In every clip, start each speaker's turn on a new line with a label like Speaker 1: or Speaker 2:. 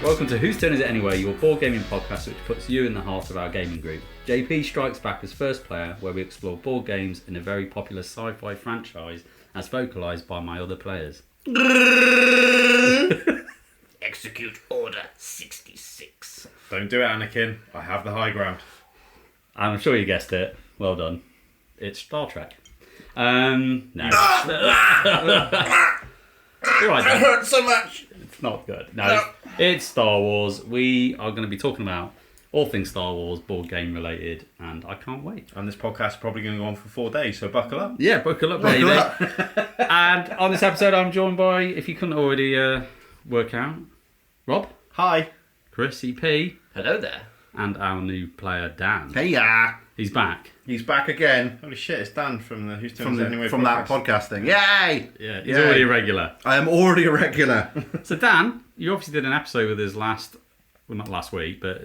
Speaker 1: Welcome to Whose Turn Is It Anyway, your board gaming podcast which puts you in the heart of our gaming group. JP strikes back as first player, where we explore board games in a very popular sci-fi franchise as vocalised by my other players.
Speaker 2: Execute Order 66.
Speaker 3: Don't do it, Anakin. I have the high ground.
Speaker 1: I'm sure you guessed it. Well done. It's Star Trek. No. Right,
Speaker 2: It hurts so much.
Speaker 1: it's not good. No, it's Star Wars. We are going to be talking about all things Star Wars, board game related, and I can't wait.
Speaker 3: And this podcast is probably going to go on for 4 days, so buckle up.
Speaker 1: Yeah, buckle up, baby. And on this episode, I'm joined by, if you couldn't already work out, Rob,
Speaker 3: Hi.
Speaker 1: Chris, EP,
Speaker 2: Hello there.
Speaker 1: and our new player, Dan.
Speaker 4: Hey, yeah.
Speaker 1: He's back.
Speaker 4: He's back again
Speaker 3: Holy shit, it's Dan from the Whose Turn
Speaker 4: from,
Speaker 3: Is It Anyway
Speaker 4: from that podcast thing. Yay!
Speaker 1: Yeah, he's
Speaker 4: Yay.
Speaker 1: already a regular.
Speaker 4: I am already a regular.
Speaker 1: So, Dan, you obviously did an episode with us not last week, but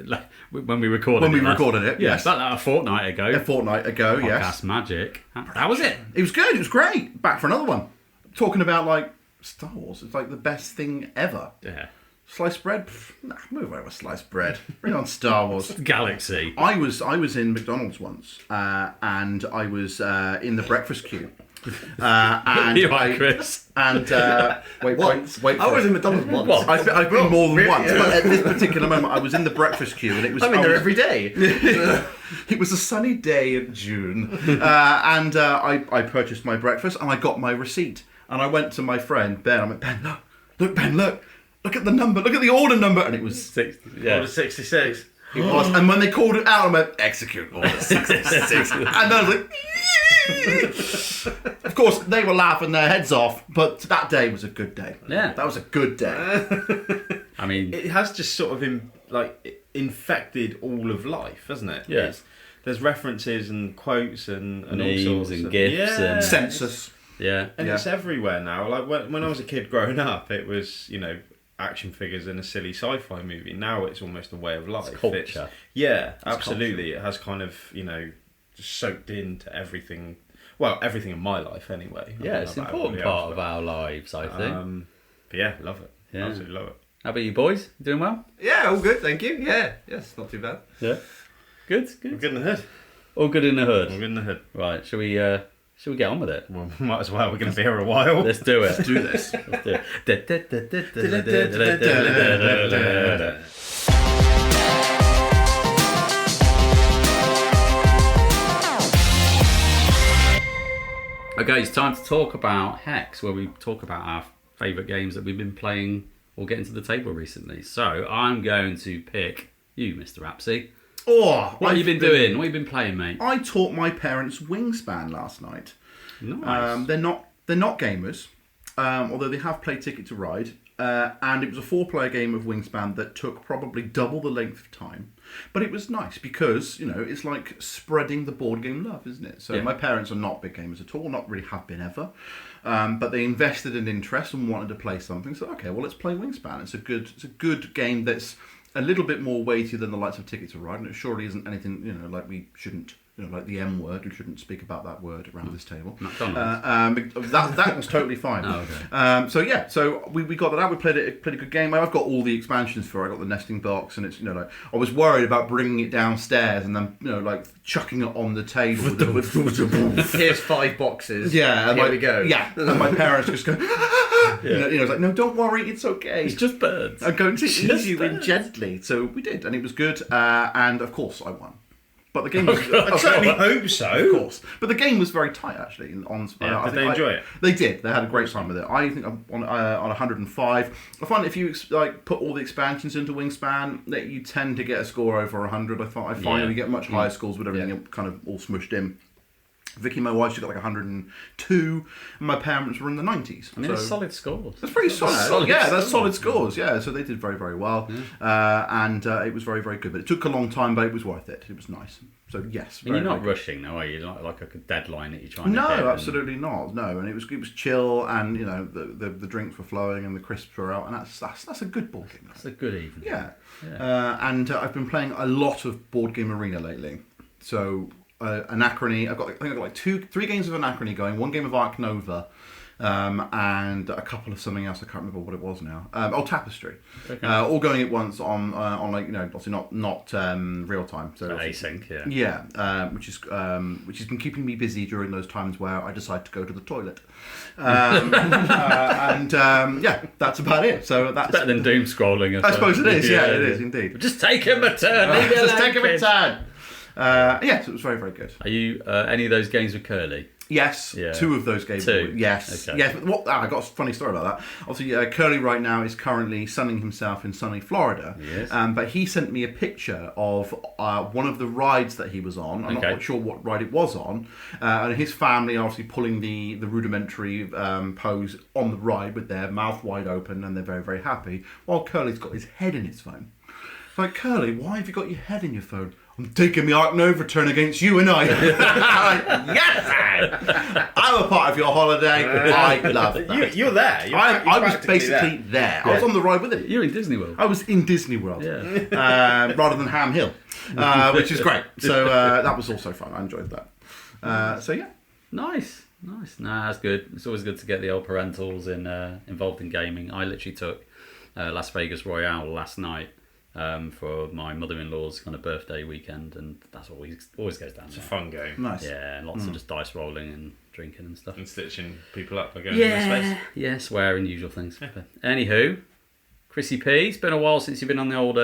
Speaker 1: when we recorded
Speaker 4: When we
Speaker 1: it.
Speaker 4: recorded it,
Speaker 1: Yeah,
Speaker 4: yes.
Speaker 1: about a fortnight ago.
Speaker 4: A fortnight ago,
Speaker 1: Podcast
Speaker 4: yes.
Speaker 1: magic. That was it.
Speaker 4: It was good. It was great. Back for another one. Talking about, like, Star Wars. It's like the best thing ever.
Speaker 1: Yeah.
Speaker 4: Sliced bread? Pff, nah, move over sliced bread. Bring on Star Wars.
Speaker 1: Galaxy.
Speaker 4: I was in McDonald's once, and I was in the breakfast queue. And
Speaker 1: You are, Chris.
Speaker 4: And wait.
Speaker 2: I was in McDonald's once.
Speaker 1: What?
Speaker 4: I've been more than
Speaker 2: Really?
Speaker 4: once, but at this particular moment, I was in the breakfast queue, and it was.
Speaker 2: I'm in
Speaker 4: I
Speaker 2: there
Speaker 4: was-
Speaker 2: every day.
Speaker 4: It was a sunny day in June, and I purchased my breakfast, and I got my receipt, and I went to my friend Ben. I went, Ben, look, Ben, look at the number, look at the order number, and it was.
Speaker 1: 60. Yeah.
Speaker 3: Order 66.
Speaker 4: It was, and when they called it out, I went, execute order 66. And I was like, of course, they were laughing their heads off, but that day was a good day.
Speaker 1: Yeah.
Speaker 4: That was a good day.
Speaker 1: I mean,
Speaker 3: It has just sort of infected all of life, hasn't it?
Speaker 1: Yeah.
Speaker 3: There's references and quotes and all
Speaker 1: Memes
Speaker 3: sorts
Speaker 1: and
Speaker 3: of,
Speaker 1: GIFs
Speaker 3: yeah.
Speaker 1: and-
Speaker 4: Census.
Speaker 1: yeah.
Speaker 3: And
Speaker 4: Yeah.
Speaker 3: it's everywhere now. Like when I was a kid growing up, it was, action figures in a silly sci-fi movie. Now it's almost a way of life.
Speaker 1: culture.
Speaker 3: Absolutely. It has kind of, just soaked into everything. Well, everything in my life anyway.
Speaker 1: Yeah, it's an important part of our lives, I think.
Speaker 3: But yeah, love it.
Speaker 1: Yeah.
Speaker 3: Absolutely love it.
Speaker 1: How about you boys? Doing well?
Speaker 2: Yeah, all good, thank you. Yes, not too bad.
Speaker 1: Yeah. Good.
Speaker 3: We're good in the hood.
Speaker 1: All good in the
Speaker 3: We're
Speaker 1: hood.
Speaker 3: good in the hood.
Speaker 1: Right, shall we get on with it?
Speaker 3: Well, might as well. We're going to be here a while.
Speaker 1: Let's do it.
Speaker 4: Do this.
Speaker 1: Let's do it. Okay, it's time to talk about Hex, where we talk about our favourite games that we've been playing or getting to the table recently. So I'm going to pick you, Mr. Rapsy.
Speaker 4: Oh,
Speaker 1: What have you been doing? What have you been playing, mate?
Speaker 4: I taught my parents Wingspan last night.
Speaker 1: Nice.
Speaker 4: They're not gamers, although they have played Ticket to Ride, and it was a 4-player game of Wingspan that took probably double the length of time. But it was nice because it's like spreading the board game love, isn't it? So
Speaker 1: Yeah.
Speaker 4: my parents are not big gamers at all, not really have been ever, but they invested in interest and wanted to play something. So okay, well let's play Wingspan. It's a good game that's a little bit more weighty than the likes of Ticket to Ride, and it surely isn't anything like we shouldn't. Like the M word, we shouldn't speak about that word around this table.
Speaker 1: McDonald's.
Speaker 4: That was totally fine.
Speaker 1: Oh, okay.
Speaker 4: So we got that out. We played a good game. I've got all the expansions for it. I got the nesting box, and it's I was worried about bringing it downstairs and then like chucking it on the table.
Speaker 2: Here's 5 boxes.
Speaker 4: Yeah, and
Speaker 2: Here we go.
Speaker 4: Yeah, and my parents just go. It's like, no, don't worry, it's okay.
Speaker 1: It's just birds.
Speaker 4: I'm going to ease you in
Speaker 1: birds.
Speaker 4: gently. So we did, and it was good. And of course, I won. But the game was.
Speaker 3: I certainly hope so.
Speaker 4: Of course, but the game was very tight actually.
Speaker 3: Did they enjoy it?
Speaker 4: They did. They had a great time with it. I think I'm on 105. I find if you put all the expansions into Wingspan, that you tend to get a score over 100. I find
Speaker 1: Yeah.
Speaker 4: you get much higher scores with everything kind of all smushed in. Vicky, my wife, she got like 102, and my parents were in the 90s.
Speaker 1: I mean, it's solid scores.
Speaker 4: That's pretty solid.
Speaker 1: Solid
Speaker 4: That's
Speaker 1: scores.
Speaker 4: solid scores. Yeah, so they did very, very well, and it was very, very good. But it took a long time, but it was worth it. It was nice. So yes,
Speaker 1: And you're not
Speaker 4: very
Speaker 1: rushing, though, are you? Not like a deadline that you're trying
Speaker 4: good.
Speaker 1: to hit.
Speaker 4: No, absolutely not. No, and it was chill, and the drinks were flowing, and the crisps were out, and that's a good board game.
Speaker 1: It's a good evening.
Speaker 4: Yeah, and I've been playing a lot of Board Game Arena lately. So Anachrony, I think I've got like 3 games of Anachrony going, 1 game of Arc Nova, and a couple of something else. I can't remember what it was now. Tapestry.
Speaker 1: Okay.
Speaker 4: All going at once on like obviously not real time. So
Speaker 1: async, yeah.
Speaker 4: Yeah, which has been keeping me busy during those times where I decide to go to the toilet. That's about it. So that's
Speaker 1: Better than doom scrolling.
Speaker 4: I suppose it is. Yeah, it is indeed.
Speaker 1: Just take him a turn.
Speaker 4: Just take him a turn. So it was very, very good.
Speaker 1: Are you any of those games with Curly?
Speaker 4: Yes,
Speaker 1: Yeah.
Speaker 4: 2 of those games.
Speaker 1: Two?
Speaker 4: Yes,
Speaker 1: Okay.
Speaker 4: yes. But I got a funny story about that. Obviously, Curly right now is currently sunning himself in sunny Florida.
Speaker 1: Yes.
Speaker 4: But he sent me a picture of one of the rides that he was on. I'm not quite sure what ride it was on. And his family are obviously pulling the rudimentary pose on the ride with their mouth wide open, and they're very, very happy. While Curly's got his head in his phone. It's like, Curly, why have you got your head in your phone? I'm taking my Ark Nova turn against you and I. Yes! I'm a part of your holiday. I love that.
Speaker 3: You're there.
Speaker 4: I was basically there. I was on the ride with him.
Speaker 1: You're in Disney World.
Speaker 4: I was in Disney World.
Speaker 1: Yeah.
Speaker 4: Rather than Ham Hill, which is great. So that was also fun. I enjoyed that. So yeah.
Speaker 1: Nice. Nah, that's good. It's always good to get the old parentals involved in gaming. I literally took Las Vegas Royale last night for my mother-in-law's kind of birthday weekend, and that's always goes down.
Speaker 3: It's a fun game.
Speaker 4: Nice.
Speaker 1: Yeah, and lots of just dice rolling and drinking and stuff.
Speaker 3: And stitching people up by going in their space.
Speaker 1: Yeah, swearing, usual things. But anywho, Chrissy P, it's been a while since you've been on the old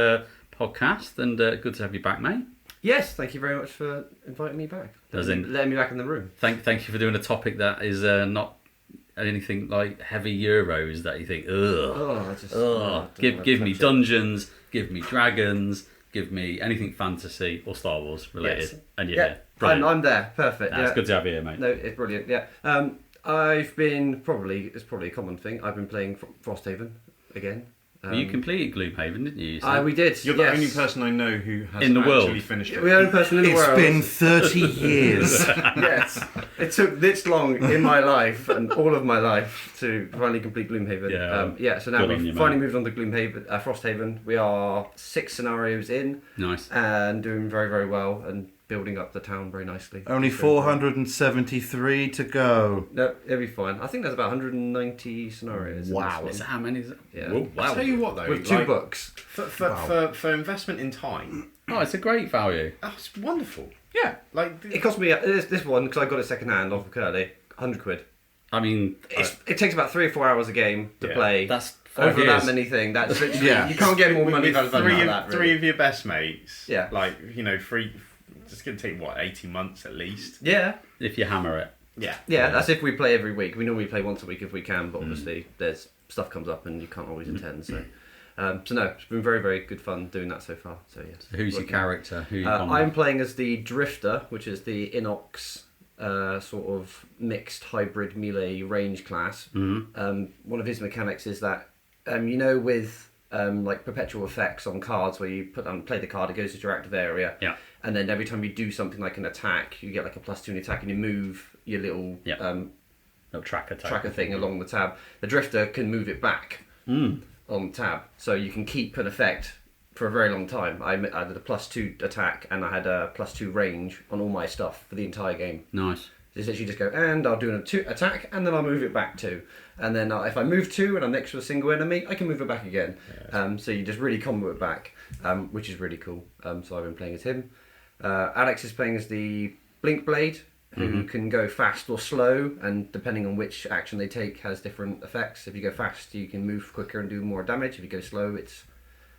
Speaker 1: podcast, and good to have you back, mate.
Speaker 2: Yes, thank you very much for inviting me back. Letting me back in the room.
Speaker 1: Thank you for doing a topic that is not anything like heavy Euros that you think, give me dungeons, give me dragons, give me anything fantasy or Star Wars related.
Speaker 2: Yes.
Speaker 1: And
Speaker 2: I'm there. Perfect.
Speaker 1: It's good to have you here, mate.
Speaker 2: No, it's brilliant. Yeah. I've been it's probably a common thing. I've been playing Frosthaven again.
Speaker 1: Well, you completed Gloomhaven, didn't you?
Speaker 2: We did.
Speaker 3: You're the only person I know who has
Speaker 1: in the
Speaker 3: actually
Speaker 1: world
Speaker 3: finished it.
Speaker 2: We're the only person in the world.
Speaker 4: It's been 30 years.
Speaker 2: Yes. It took this long in my life and all of my life to finally complete Gloomhaven. So now we've finally moved on to Gloomhaven, Frosthaven. We are 6 scenarios in.
Speaker 1: Nice.
Speaker 2: And doing very, very well and building up the town very nicely.
Speaker 4: Only 473 to go.
Speaker 2: No, it'll be fine. I think there's about 190 scenarios.
Speaker 4: Wow.
Speaker 1: Is that how many?
Speaker 2: Yeah.
Speaker 1: Whoa, wow.
Speaker 3: I'll tell you what though,
Speaker 2: With 2 books.
Speaker 3: For investment in time,
Speaker 1: It's a great value.
Speaker 3: it's wonderful.
Speaker 2: Yeah.
Speaker 3: Like
Speaker 2: It cost me, this one, because I got it second hand off of Curly, 100 quid.
Speaker 1: I mean,
Speaker 2: It takes about 3 or 4 hours a game to play.
Speaker 1: that's 5
Speaker 2: over
Speaker 1: years.
Speaker 2: that many things. That's literally, you can't get more money
Speaker 3: with
Speaker 2: value out of that.
Speaker 3: three of your best mates.
Speaker 2: Yeah.
Speaker 3: Like free. It's going to take 18 months at least.
Speaker 2: Yeah.
Speaker 1: If you hammer it.
Speaker 2: Yeah, that's if we play every week. We normally play once a week if we can, but obviously there's stuff comes up and you can't always attend. So no, it's been very, very good fun doing that so far. So yeah.
Speaker 1: So who's your character? Who
Speaker 2: I'm playing as the Drifter, which is the Inox sort of mixed hybrid melee range class.
Speaker 1: Mm-hmm.
Speaker 2: One of his mechanics is that with like perpetual effects on cards where you play the card, it goes to your active area.
Speaker 1: Yeah.
Speaker 2: And then every time you do something like an attack, you get like a +2 in attack, and you move your little
Speaker 1: little tracker
Speaker 2: thing along the tab. The Drifter can move it back on the tab, so you can keep an effect for a very long time. I did a +2 attack, and I had a +2 range on all my stuff for the entire game.
Speaker 1: Nice.
Speaker 2: It's literally just go, and I'll do an attack, and then I'll move it back 2. And then if I move 2 and I'm next to a single enemy, I can move it back again. So you just really combo it back, which is really cool. So I've been playing as him. Alex is playing as the Blink Blade, who can go fast or slow, and depending on which action they take has different effects. If you go fast, you can move quicker and do more damage. If you go slow, it's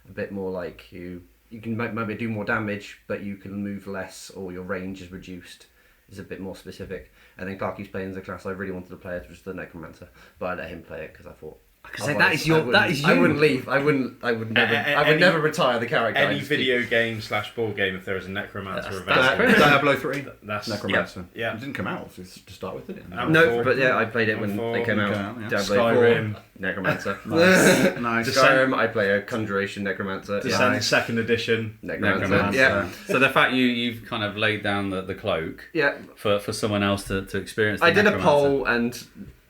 Speaker 2: a bit more like you can maybe do more damage, but you can move less, or your range is reduced. It's a bit more specific. And then Clarky's playing as a class I really wanted to play, which was the Necromancer, but I let him play it because I thought.
Speaker 1: That is you.
Speaker 2: I wouldn't leave. I would never retire the character.
Speaker 3: Any video game / board game, if there is a Necromancer event.
Speaker 4: Diablo 3.
Speaker 3: That's
Speaker 4: Necromancer.
Speaker 3: Yeah.
Speaker 4: It didn't come out to start with, did it?
Speaker 2: No, but I played it when they came out. Diablo
Speaker 3: Skyrim.
Speaker 2: 4, Necromancer.
Speaker 4: Nice.
Speaker 2: Skyrim, I play a Conjuration Necromancer.
Speaker 3: Descent 2nd edition.
Speaker 2: Necromancer. Yeah.
Speaker 1: So the fact you've kind of laid down the cloak for someone else to experience the
Speaker 2: I did a
Speaker 1: Necromancer.
Speaker 2: poll and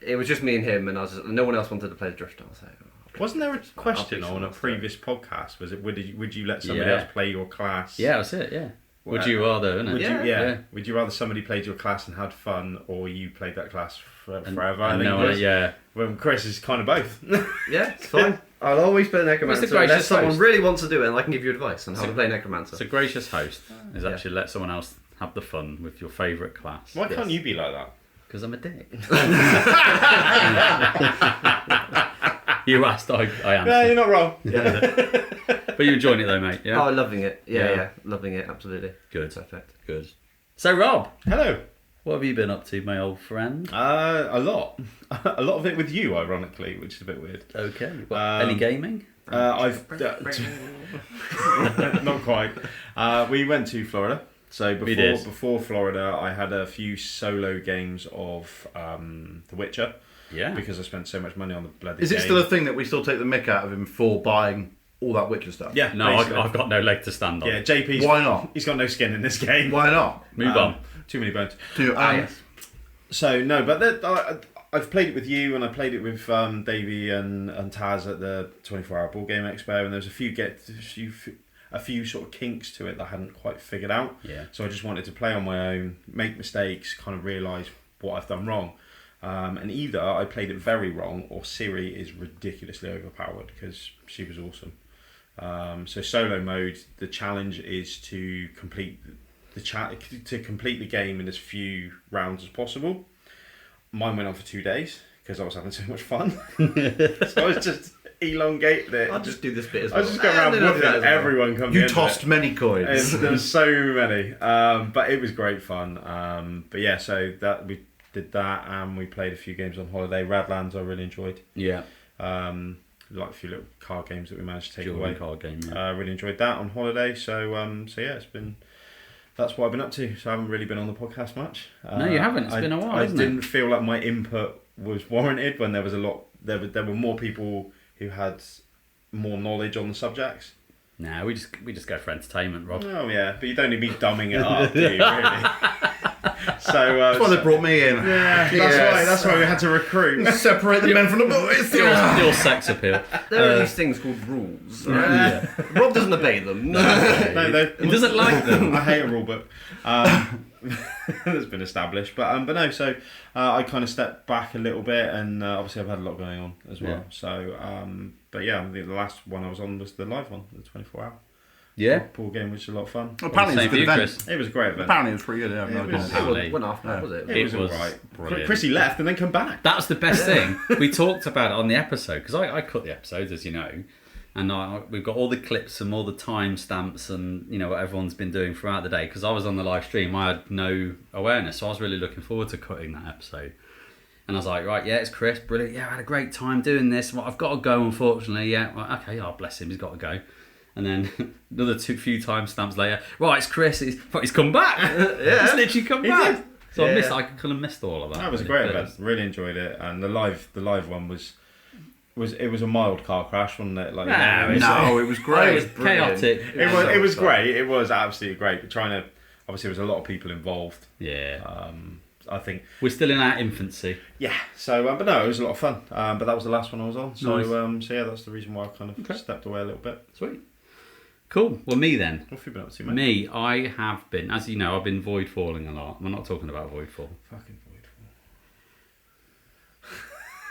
Speaker 2: it was just me and him, and no one else wanted to play the Drifter. I was like,
Speaker 3: Wasn't there a question on a previous podcast? Was it would you let somebody
Speaker 1: Yeah.
Speaker 3: else play your class?
Speaker 1: Yeah, that's it, yeah. Would you rather, innit?
Speaker 3: Would
Speaker 2: Yeah.
Speaker 3: you,
Speaker 1: Yeah.
Speaker 3: Would you rather somebody played your class and had fun, or you played that class forever?
Speaker 1: And
Speaker 3: I think
Speaker 1: no, yeah.
Speaker 3: Well, Chris is kind of both.
Speaker 2: Yeah, it's fine. I'll always play Necromancer
Speaker 1: It's a gracious
Speaker 2: unless someone
Speaker 1: host.
Speaker 2: really wants to do it, and I can give you advice on how to play Necromancer.
Speaker 1: It's a gracious host. Is
Speaker 2: Yeah.
Speaker 1: actually let someone else have the fun with your favourite class.
Speaker 3: Why can't you be like that?
Speaker 1: Because I'm a dick. You asked, I answered.
Speaker 3: No, you're not wrong.
Speaker 1: But you're enjoying it though, mate. Yeah.
Speaker 2: Oh, loving it.
Speaker 1: Yeah.
Speaker 2: Yeah, loving it. Absolutely.
Speaker 1: Good.
Speaker 2: Perfect.
Speaker 1: Good. So, Rob,
Speaker 3: Hello.
Speaker 1: what have you been up to, my old friend?
Speaker 3: A lot. A lot of it with you, ironically, which is a bit weird.
Speaker 1: Okay. Any gaming?
Speaker 3: I've not quite. We went to Florida, so
Speaker 1: We did.
Speaker 3: before Florida, I had a few solo games of The Witcher
Speaker 1: Yeah.
Speaker 3: because I spent so much money on the bloody.
Speaker 4: Is it
Speaker 3: game.
Speaker 4: still a thing that we still take the mick out of him for buying all that Witcher stuff?
Speaker 3: Yeah.
Speaker 1: No,
Speaker 3: basically.
Speaker 1: I've got no leg to stand on.
Speaker 3: Yeah, JP's.
Speaker 4: Why not?
Speaker 3: He's got no skin in this game.
Speaker 4: Why not?
Speaker 1: Move on.
Speaker 3: Too many bones.
Speaker 2: Yes.
Speaker 3: So no, but I've played it with you, and I played it with Davey and Taz at the 24-hour Board Game Expo, and there's a few sort of kinks to it that I hadn't quite figured out.
Speaker 1: Yeah.
Speaker 3: So I just wanted to play on my own, make mistakes, kind of realise what I've done wrong. And either I played it very wrong, or Siri is ridiculously overpowered because she was awesome. So solo mode, the challenge is to complete the game in as few rounds as possible. Mine went on for 2 days because I was having so much fun. So I was just elongated it.
Speaker 2: I'll just do this bit as
Speaker 3: I
Speaker 2: well.
Speaker 3: was just going around
Speaker 2: And then I'll do that
Speaker 3: whooping
Speaker 2: as well.
Speaker 3: everyone coming
Speaker 4: You
Speaker 3: into
Speaker 4: tossed
Speaker 3: it.
Speaker 4: many coins.
Speaker 3: There's so many, but it was great fun. But yeah, so that we did that, and we played a few games on holiday. Radlands I really enjoyed.
Speaker 1: Yeah.
Speaker 3: Like a few little card games that we managed to take
Speaker 1: Jordan
Speaker 3: away.
Speaker 1: card game. Yeah.
Speaker 3: I really enjoyed that on holiday. So yeah, that's what I've been up to. So I haven't really been on the podcast much.
Speaker 1: No, you haven't. It's been a while,
Speaker 3: I
Speaker 1: hasn't it?
Speaker 3: didn't feel like my input was warranted when there was a lot. There were more people who had more knowledge on the subjects.
Speaker 1: Nah, we just go for entertainment, Rob.
Speaker 3: Oh yeah, but you don't need me dumbing it up, do you? Really? So
Speaker 4: That's why they brought me in.
Speaker 3: yeah, that's why we had to recruit.
Speaker 4: Separate the men from the boys.
Speaker 1: Your sex appeal.
Speaker 2: There are these things called rules. Right? Rob doesn't obey them.
Speaker 1: He doesn't like them.
Speaker 3: I hate a rule book. That's been established, but no. So I kind of stepped back a little bit, and obviously I've had a lot going on as well.
Speaker 1: Yeah.
Speaker 3: So, but yeah, the last one I was on was the live one, the 24-hour
Speaker 1: Yeah.
Speaker 3: pool game, which was a lot of fun.
Speaker 4: Apparently
Speaker 1: Same
Speaker 4: it's a
Speaker 1: for
Speaker 4: good
Speaker 1: you,
Speaker 4: event.
Speaker 1: Chris.
Speaker 3: It was a great event.
Speaker 4: Apparently it was pretty good. Yeah,
Speaker 3: It
Speaker 4: no,
Speaker 3: was-
Speaker 4: idea.
Speaker 1: Apparently.
Speaker 2: It went after,
Speaker 4: Yeah.
Speaker 2: was it?
Speaker 3: It was
Speaker 1: was
Speaker 3: alright.
Speaker 1: brilliant.
Speaker 3: Chrissy left and then come back.
Speaker 1: That was the best thing. We talked about it on the episode because I cut the episodes, as you know, and we've got all the clips and all the timestamps and what everyone's been doing throughout the day. Because I was on the live stream, I had no awareness, so I was really looking forward to cutting that episode. And I was like, right, yeah, it's Chris, brilliant. Yeah, I had a great time doing this. Well, I've got to go, unfortunately. Yeah, well, okay, oh bless him, he's got to go. And then another few timestamps later, right, it's Chris. He's come back.
Speaker 2: Yeah.
Speaker 1: He's literally come
Speaker 3: He
Speaker 1: back.
Speaker 3: did.
Speaker 1: So
Speaker 2: Yeah.
Speaker 1: I kind of missed all of that.
Speaker 3: That was a great event. Really enjoyed it, and the live one was a mild car crash, wasn't it? Like
Speaker 1: Nah,
Speaker 3: you know,
Speaker 4: No, it was great.
Speaker 1: It was chaotic.
Speaker 3: it was great. It was absolutely great. But obviously, there was a lot of people involved.
Speaker 1: Yeah.
Speaker 3: I think.
Speaker 1: We're still in our infancy.
Speaker 3: Yeah. So, but no, it was a lot of fun. But that was the last one I was on. So,
Speaker 1: Nice.
Speaker 3: so yeah, that's the reason why I kind of stepped away a little bit.
Speaker 1: Sweet. Cool. Well, me then.
Speaker 3: What have you been up to, mate?
Speaker 1: Me, I have been, as you know, I've been Voidfalling a lot. We're not talking about Voidfall.
Speaker 3: Fucking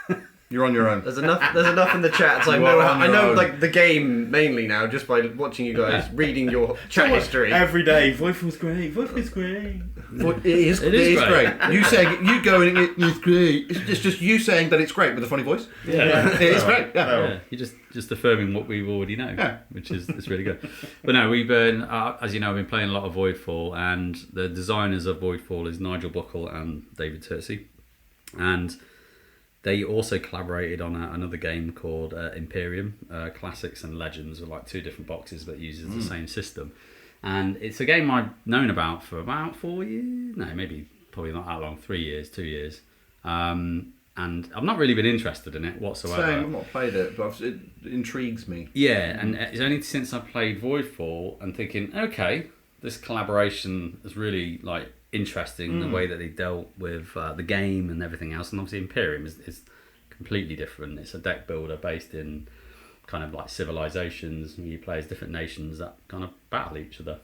Speaker 3: Voidfall.
Speaker 4: You're on your own.
Speaker 2: There's enough in the chat. So I
Speaker 4: You are
Speaker 2: know,
Speaker 4: on
Speaker 2: I
Speaker 4: your
Speaker 2: know
Speaker 4: own.
Speaker 2: like the game mainly now just by watching you guys reading your chat history.
Speaker 3: Every day, Voidfall's great. Voidfall's great.
Speaker 4: It is
Speaker 1: great.
Speaker 4: great. You saying you going it's great. It's just you saying that it's great with a funny voice.
Speaker 1: Yeah.
Speaker 4: It is great. Yeah.
Speaker 3: Oh.
Speaker 1: Yeah, you're just affirming what we already know,
Speaker 4: Yeah.
Speaker 1: which is it's really good. But no, we've been, as you know, I've been playing a lot of Voidfall, and the designers of Voidfall is Nigel Buckle and David Turczi, and they also collaborated on another game called Imperium. Classics and Legends are like two different boxes, but uses the same system. And it's a game I've known about for about 4 years. No, maybe probably not that long. 3 years, 2 years. And I've not really been interested in it whatsoever.
Speaker 4: Same. I've not played it, but it intrigues me.
Speaker 1: Yeah, and it's only since I played Voidfall and thinking, okay, this collaboration is really like interesting. The way that they dealt with the game and everything else, and obviously Imperium is completely different. It's a deck builder based in kind of like civilizations. You play as different nations that kind of battle each other.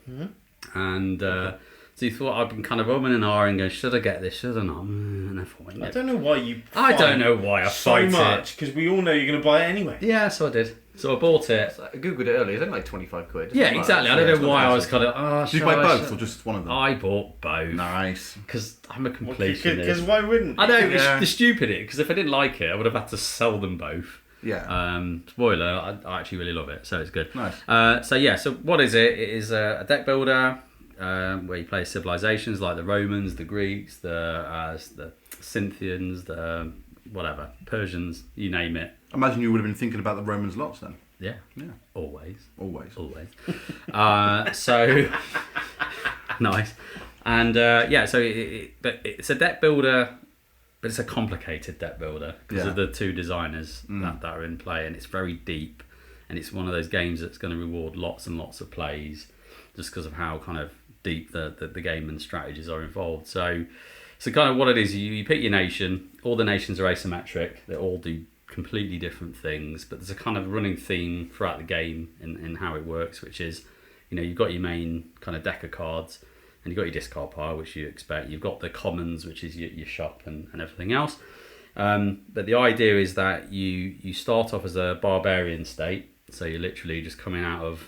Speaker 1: And so you thought, I've been kind of umming and ahhing, going, should I get this, should I not? And I thought,
Speaker 3: I don't know why you.
Speaker 1: I don't know why I
Speaker 3: so
Speaker 1: fight
Speaker 3: much because we all know you're going to buy it anyway.
Speaker 1: Yeah, so I did. So I bought it.
Speaker 2: I googled it earlier. It's only like 25 quid.
Speaker 1: Yeah, exactly. I don't know why I was kind of.
Speaker 4: Did you buy both or just one of them?
Speaker 1: I bought both.
Speaker 4: Nice.
Speaker 1: Because I'm a completionist.
Speaker 3: Because why wouldn't?
Speaker 1: I know,
Speaker 2: Yeah.
Speaker 1: it's stupid because if I didn't like it, I would have had to sell them both.
Speaker 2: Yeah.
Speaker 1: Spoiler, I actually really love it, so it's good.
Speaker 4: Nice.
Speaker 1: So what is it? It is a deck builder where you play civilizations like the Romans, the Greeks, the Scythians, the whatever, Persians, you name it.
Speaker 4: I imagine you would have been thinking about the Romans lots then.
Speaker 1: Yeah.
Speaker 4: Yeah.
Speaker 1: Always. So nice. And so but it's a deck builder, but it's a complicated deck builder because of the two designers that are in play, and it's very deep, and it's one of those games that's going to reward lots and lots of plays just because of how kind of deep the game and strategies are involved. So kind of what it is, you pick your nation. All the nations are asymmetric. They all do completely different things, but there's a kind of running theme throughout the game in how it works, which is, you've got your main kind of deck of cards, and you've got your discard pile, which you expect. You've got the commons, which is your shop and everything else. But the idea is that you start off as a barbarian state, so you're literally just coming out of,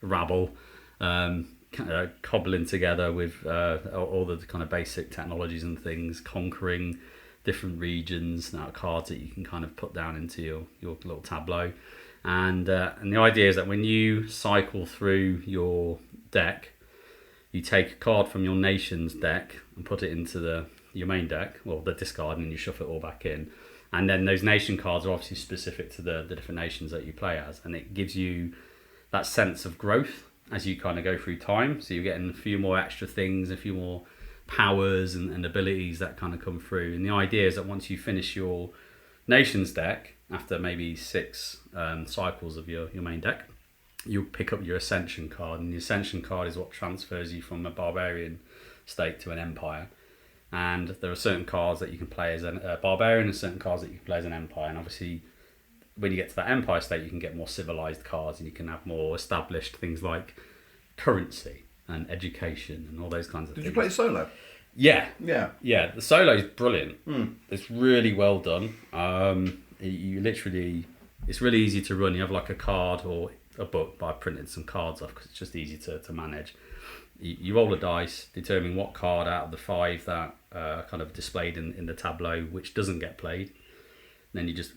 Speaker 1: rabble, kind of cobbling together with all the kind of basic technologies and things, conquering different regions, now cards that you can kind of put down into your little tableau. And the idea is that when you cycle through your deck, you take a card from your nation's deck and put it into your main deck, or the discard, and you shuffle it all back in. And then those nation cards are obviously specific to the different nations that you play as, and it gives you that sense of growth as you kind of go through time. So you're getting a few more extra things, a few more powers and abilities that kind of come through. And the idea is that once you finish your nation's deck, after maybe 6 cycles of your main deck, you'll pick up your Ascension card, and the Ascension card is what transfers you from a barbarian state to an empire. And there are certain cards that you can play as a barbarian and certain cards that you can play as an empire. And obviously, when you get to that empire state, you can get more civilized cards, and you can have more established things like currency and education and all those kinds of things.
Speaker 4: Did you play solo?
Speaker 1: Yeah.
Speaker 4: Yeah.
Speaker 1: The solo is brilliant. It's really well done. It's really easy to run. You have like a card or a book, but I printed some cards off because it's just easy to manage. You roll a dice, determine what card out of the 5 that are kind of displayed in the tableau which doesn't get played. And then you just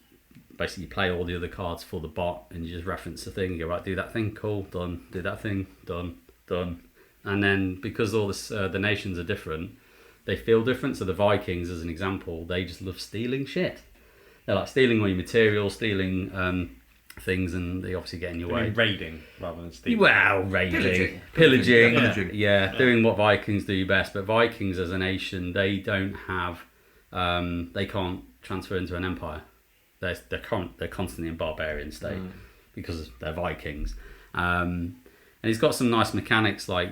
Speaker 1: basically play all the other cards for the bot, and you just reference the thing. You go, right, do that thing, cool, done. Do that thing, done. And then because all the nations are different, they feel different. So the Vikings, as an example, they just love stealing shit. They're like stealing all your materials, stealing things, and they obviously get in your way.
Speaker 3: Raiding rather than stealing.
Speaker 1: Well, raiding, pillaging. Yeah, doing what Vikings do best. But Vikings as a nation, they don't have, they can't transfer into an empire. They're constantly in barbarian state because they're Vikings. And it's got some nice mechanics, like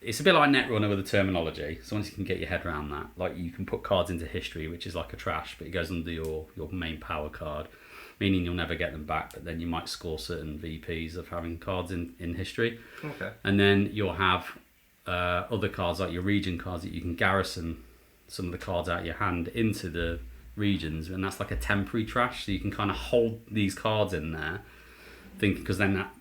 Speaker 1: it's a bit like Netrunner with the terminology. So once you can get your head around that, like you can put cards into history, which is like a trash, but it goes under your main power card, meaning you'll never get them back, but then you might score certain VPs of having cards in history.
Speaker 2: Okay.
Speaker 1: And then you'll have other cards, like your region cards, that you can garrison some of the cards out of your hand into the regions, and that's like a temporary trash, so you can kind of hold these cards in there, because then that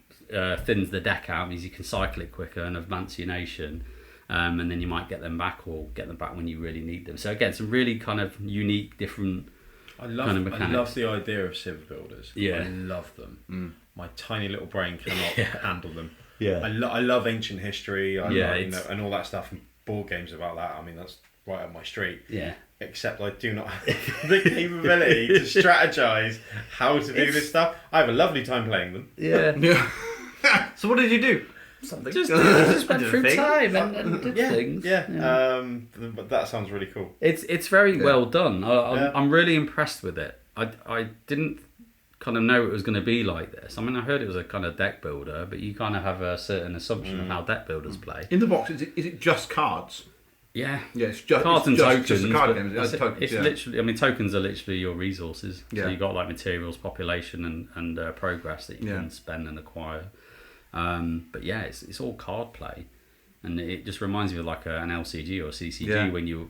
Speaker 1: thins the deck out, means you can cycle it quicker and advance your nation, and then you might get them back, or get them back when you really need them. So again, some really kind of unique, different kind of mechanics.
Speaker 3: I love the idea of civ builders.
Speaker 1: Yeah.
Speaker 3: I love them. My tiny little brain cannot handle them.
Speaker 1: Yeah.
Speaker 3: I love ancient history.
Speaker 1: And
Speaker 3: all that stuff, and board games about that. I mean, that's right up my street.
Speaker 1: Yeah.
Speaker 3: Except I do not have the capability to strategize how to do this stuff. I have a lovely time playing them.
Speaker 1: Yeah.
Speaker 2: So what did you do? Something.
Speaker 1: Just went through time and did things.
Speaker 3: Yeah. But that sounds really cool.
Speaker 1: It's very well done. I'm really impressed with it. I didn't kind of know it was going to be like this. I mean, I heard it was a kind of deck builder, but you kind of have a certain assumption of how deck builders play.
Speaker 4: In the box, is it just cards?
Speaker 1: Yeah.
Speaker 4: Yeah, it's just
Speaker 1: cards and tokens.
Speaker 4: Just a card game.
Speaker 1: It's literally. I mean, tokens are literally your resources.
Speaker 4: Yeah.
Speaker 1: So you got like materials, population, and progress that you can spend and acquire. But yeah, it's all card play, and it just reminds me of like an LCG or a CCG when you're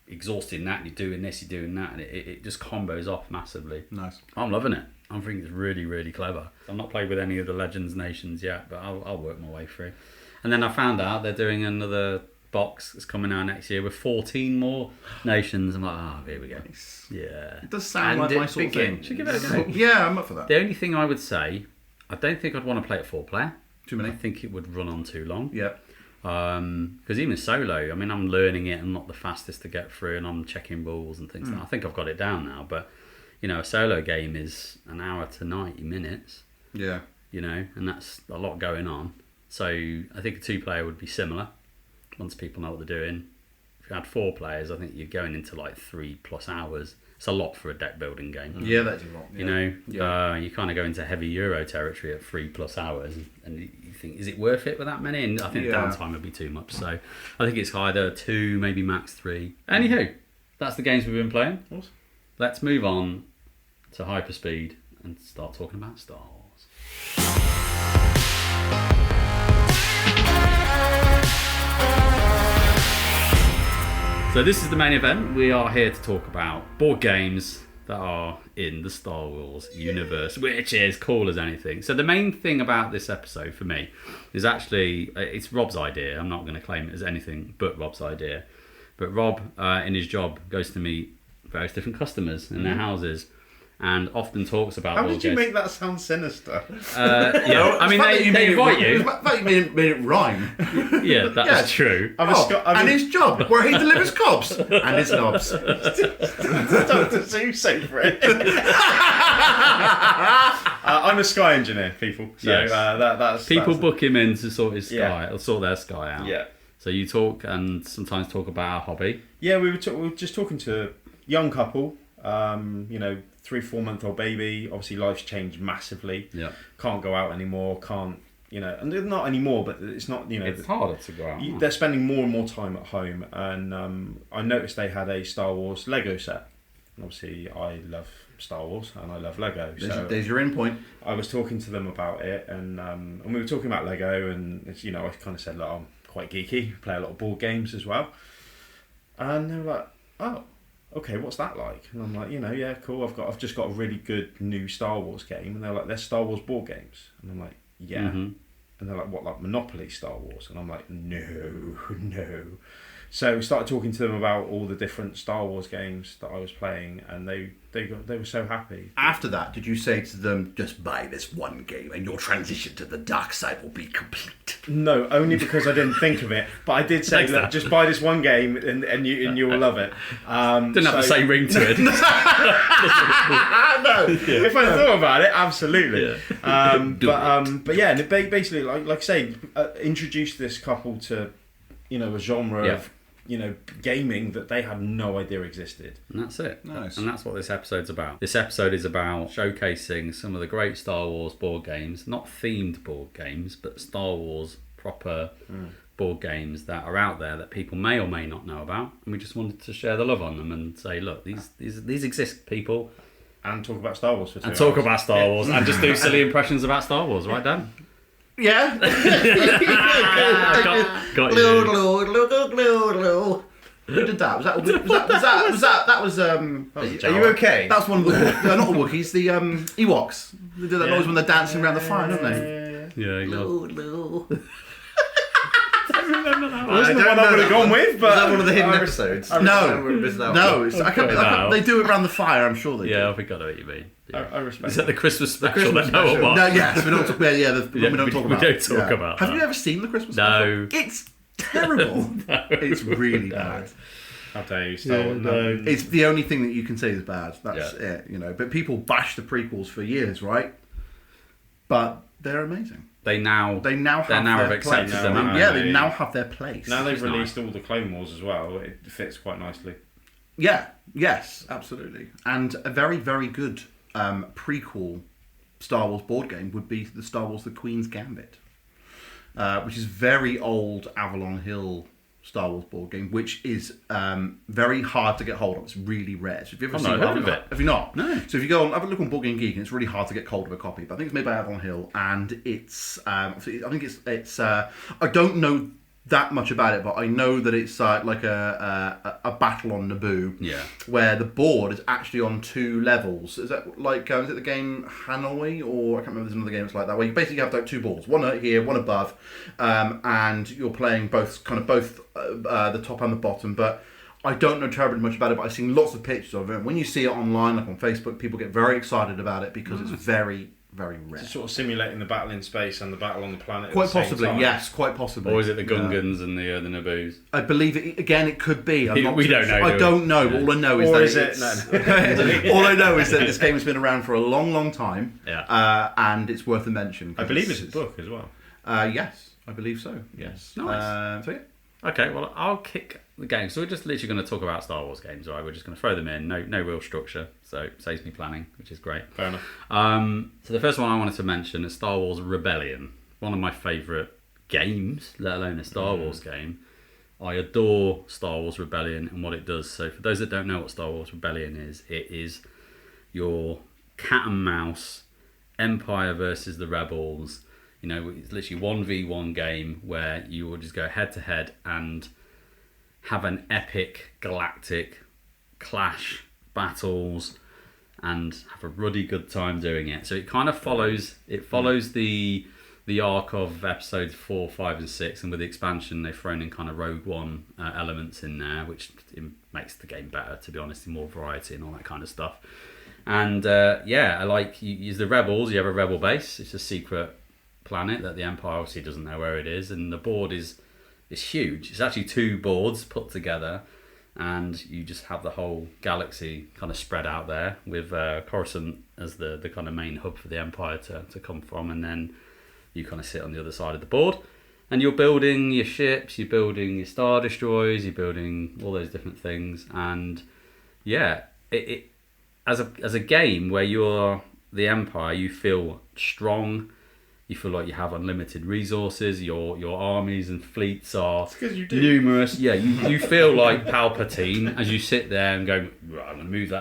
Speaker 1: exhausting that, and you're doing this, you're doing that, and it just combos off massively.
Speaker 4: Nice.
Speaker 1: I'm loving it. I think it's really, really clever. I've not played with any of the Legends nations yet, but I'll work my way through. And then I found out they're doing another box that's coming out next year with 14 more nations. I'm like, here we go.
Speaker 4: Nice.
Speaker 1: Yeah.
Speaker 4: It does sound like my sort of thing.
Speaker 1: Should give it a go.
Speaker 4: Yeah, I'm up for that.
Speaker 1: The only thing I would say, I don't think I'd want to play it 4-player.
Speaker 4: Too many.
Speaker 1: I think it would run on too long.
Speaker 4: Yeah.
Speaker 1: Because even solo, I mean, I'm learning it and not the fastest to get through, and I'm checking rules and things. I think I've got it down now, but a solo game is an hour to 90 minutes.
Speaker 4: Yeah.
Speaker 1: And that's a lot going on. So I think a 2-player would be similar once people know what they're doing. If you had 4 players, I think you're going into like 3+ hours. It's a lot for a deck building game.
Speaker 4: Yeah, that's a lot. Yeah.
Speaker 1: You kind of go into heavy Euro territory at 3+ hours, and you think, is it worth it with that many? And I think the downtime would be too much. So I think it's either 2, maybe max 3. Anywho, that's the games we've been playing.
Speaker 4: Awesome.
Speaker 1: Let's move on to Hyperspeed and start talking about Star Wars. So this is the main event. We are here to talk about board games that are in the Star Wars universe, which is cool as anything. So the main thing about this episode for me is actually, it's Rob's idea. I'm not going to claim it as anything but Rob's idea. But Rob, in his job, goes to meet various different customers in their houses, and often talks about.
Speaker 3: How did you make that sound sinister?
Speaker 1: I mean, they invite you.
Speaker 4: I thought you made it rhyme.
Speaker 1: Yeah, that's true.
Speaker 4: And his job, where he delivers cobs and his knobs.
Speaker 3: You say for it. I'm a sky engineer, people. So
Speaker 1: Yes.
Speaker 3: that's
Speaker 1: People
Speaker 3: that's...
Speaker 1: book him in to sort his sky, or sort their sky out.
Speaker 3: Yeah.
Speaker 1: So you talk and sometimes talk about a hobby.
Speaker 3: Yeah, we were just talking to a young couple. 3-4 month old baby. Obviously, life's changed massively.
Speaker 1: Yeah.
Speaker 3: Can't go out anymore. Can't and not anymore. But it's not.
Speaker 1: It's harder to go out.
Speaker 3: They're spending more and more time at home, and I noticed they had a Star Wars Lego set. And obviously, I love Star Wars and I love Lego.
Speaker 4: There's your in point.
Speaker 3: I was talking to them about it, and we were talking about Lego, and I kind of said, look, I'm quite geeky, play a lot of board games as well, and they were like, oh. Okay, what's that like? And I'm like, yeah, cool. I've just got a really good new Star Wars game, and they're like, they're Star Wars board games, and I'm like, yeah. Mm-hmm. And they're like, what, like Monopoly Star Wars? And I'm like, no. So we started talking to them about all the different Star Wars games that I was playing, and they were so happy.
Speaker 4: After that, did you say to them, just buy this one game and your transition to the dark side will be complete?
Speaker 3: No, only because I didn't think of it. But I did say, look, just buy this one game and you will love it.
Speaker 1: Didn't have the same ring to it.
Speaker 3: No. If I thought about it, absolutely. Yeah. But yeah, and basically, like I say, introduce this couple to, a genre of, gaming that they had no idea existed.
Speaker 1: And that's it.
Speaker 4: Nice.
Speaker 1: And that's what this episode's about. This episode is about showcasing some of the great Star Wars board games, not themed board games, but Star Wars proper board games that are out there that people may or may not know about. And we just wanted to share the love on them and say, look, these exist, people.
Speaker 3: And talk about Star Wars for 2 hours.
Speaker 1: And talk about Star Wars and just do silly impressions about Star Wars, right, Dan?
Speaker 4: Yeah.
Speaker 1: Got you.
Speaker 4: Who did that? That was
Speaker 2: Are you okay?
Speaker 4: That's one of the not the Wookiees, the Ewoks. They do that noise when they're dancing around the fire, don't they?
Speaker 1: Yeah,
Speaker 3: Wasn't the one I would have gone with, but
Speaker 2: was that one of the hidden episodes?
Speaker 4: No. They do it around the fire. I'm sure they do.
Speaker 1: Yeah, I think I know what you mean. Yeah.
Speaker 3: I respect
Speaker 1: Is that the Christmas special?
Speaker 2: Christmas special.
Speaker 4: No, yes, we don't talk. We don't talk about.
Speaker 1: We don't talk about.
Speaker 4: Have you ever seen the Christmas
Speaker 1: No.
Speaker 4: special? It's terrible. It's really bad.
Speaker 3: How dare you, Star Wars?
Speaker 4: No. It's the only thing that you can say is bad. That's it. But people bash the prequels for years, right? But they're amazing.
Speaker 1: They now have accepted them.
Speaker 4: They now have their place.
Speaker 3: Now they've released all the Clone Wars as well. It fits quite nicely.
Speaker 4: Yeah. Yes. Absolutely. And a very, very good prequel Star Wars board game would be the Star Wars: The Queen's Gambit, which is very old Avalon Hill Star Wars board game, which is very hard to get hold of. It's really rare. So if you've ever seen
Speaker 1: it,
Speaker 4: have you not?
Speaker 1: No.
Speaker 4: So if you go and have a look on Board Game Geek, and it's really hard to get hold of a copy. But I think it's made by Avalon Hill, and it's I think it's I don't know that much about it, but I know that it's like a battle on Naboo, where the board is actually on 2 levels. Is that like is it the game Hanoi, or I can't remember? There's another game that's like that, where you basically have like 2 balls, one here, one above, and you're playing both the top and the bottom. But I don't know terribly much about it, but I've seen lots of pictures of it. When you see it online, like on Facebook, people get very excited about it because it's very, very rare.
Speaker 3: It's sort of simulating the battle in space and the battle on the planet.
Speaker 4: Quite
Speaker 3: at the same
Speaker 4: possibly,
Speaker 3: time.
Speaker 4: yes, quite possibly.
Speaker 1: Or is it the Gungans and the Naboos?
Speaker 4: I believe it. Again, it could be.
Speaker 1: We don't know.
Speaker 4: I don't know.
Speaker 1: Yeah.
Speaker 4: All I know is
Speaker 3: Or
Speaker 4: that
Speaker 3: is it? No.
Speaker 4: all I know is that this game has been around for a long, long time.
Speaker 1: Yeah.
Speaker 4: And it's worth a mention.
Speaker 3: I believe it's a book as well.
Speaker 4: Yes, I believe so. Yes.
Speaker 1: Nice.
Speaker 4: So yeah.
Speaker 1: Okay, well, I'll kick the game. So we're just literally going to talk about Star Wars games, right? We're just going to throw them in. No real structure, so it saves me planning, which is great.
Speaker 3: Fair enough.
Speaker 1: So the first one I wanted to mention is Star Wars Rebellion. One of my favourite games, let alone a Star Wars game. I adore Star Wars Rebellion and what it does. So for those that don't know what Star Wars Rebellion is, it is your cat and mouse, Empire versus the Rebels. You know, it's literally 1v1 game where you will just go head to head and have an epic galactic clash battles and have a ruddy good time doing it. So it kind of follows the arc of episodes 4, 5 and 6, and with the expansion they've thrown in kind of Rogue One elements in there, which makes the game better, to be honest, more variety and all that kind of stuff. And I like, you use the Rebels. You have a Rebel base. It's a secret planet that the Empire obviously doesn't know where it is, and the board is huge. It's actually 2 boards put together, and you just have the whole galaxy kind of spread out there with Coruscant as the kind of main hub for the Empire to come from, and then you kind of sit on the other side of the board and you're building your ships, you're building your Star Destroyers, you're building all those different things. And it as a game where you're the Empire, you feel strong. You feel like you have unlimited resources. Your armies and fleets are numerous. Yeah, you feel like Palpatine as you sit there and go, right, I'm going to move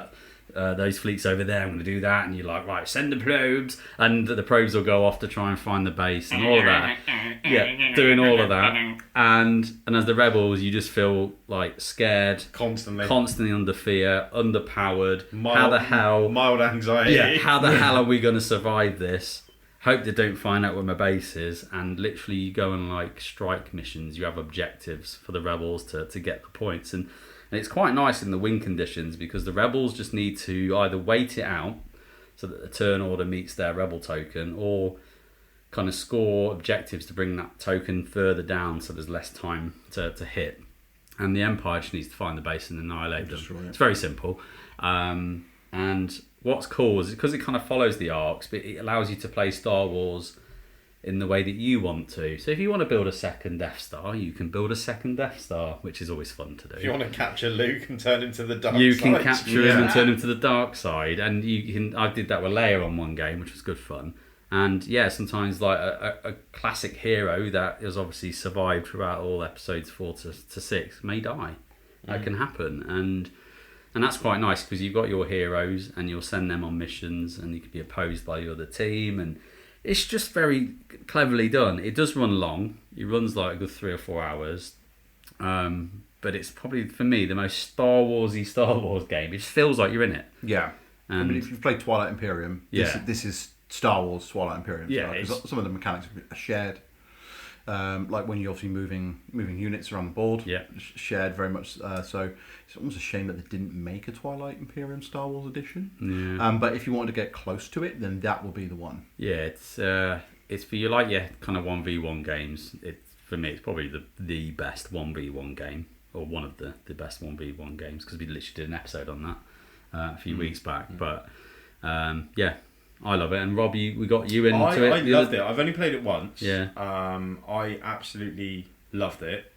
Speaker 1: those fleets over there. I'm going to do that, and you're like, right, send the probes, and the probes will go off to try and find the base and all of that. Yeah, doing all of that, and as the Rebels, you just feel like scared, constantly under fear, underpowered. How the hell?
Speaker 3: Mild anxiety.
Speaker 1: Yeah, how the hell are we going to survive this? Hope they don't find out where my base is, and literally you go on like strike missions. You have objectives for the Rebels to get the points, and it's quite nice in the win conditions because the Rebels just need to either wait it out so that the turn order meets their Rebel token, or kind of score objectives to bring that token further down so there's less time to hit. And the Empire just needs to find the base and annihilate them. It's very simple. And what's cool is because it kind of follows the arcs, but it allows you to play Star Wars in the way that you want to. So if you want to build a second Death Star, you can build a second Death Star, which is always fun to do.
Speaker 3: If you want to capture Luke and turn him to the dark side.
Speaker 1: You can capture him and turn him to the dark side. And you can. I did that with Leia on one game, which was good fun. And yeah, sometimes like a classic hero that has obviously survived throughout all episodes 4 to 6 may die. That can happen. And that's quite nice because you've got your heroes and you'll send them on missions and you can be opposed by the other team, and it's just very cleverly done. It does run long. It runs like a good 3 or 4 hours. But it's probably, for me, the most Star Wars game. It just feels like you're in it.
Speaker 4: Yeah.
Speaker 1: And
Speaker 4: I mean, if you've played Twilight Imperium, this is Star Wars Twilight Imperium.
Speaker 1: Yeah.
Speaker 4: Some of the mechanics are shared. Like when you're obviously moving units around the board, shared very much. So it's almost a shame that they didn't make a Twilight Imperium Star Wars edition.
Speaker 1: Yeah.
Speaker 4: But if you wanted to get close to it, then that will be the one.
Speaker 1: Yeah, it's for you like kind of 1v1 games. For me, it's probably the best 1v1 game, or one of the best 1v1 games, because we literally did an episode on that a few weeks back. But I love it. And Rob, we got you into it.
Speaker 3: I loved it. I've only played it once.
Speaker 1: Yeah.
Speaker 3: I absolutely loved it.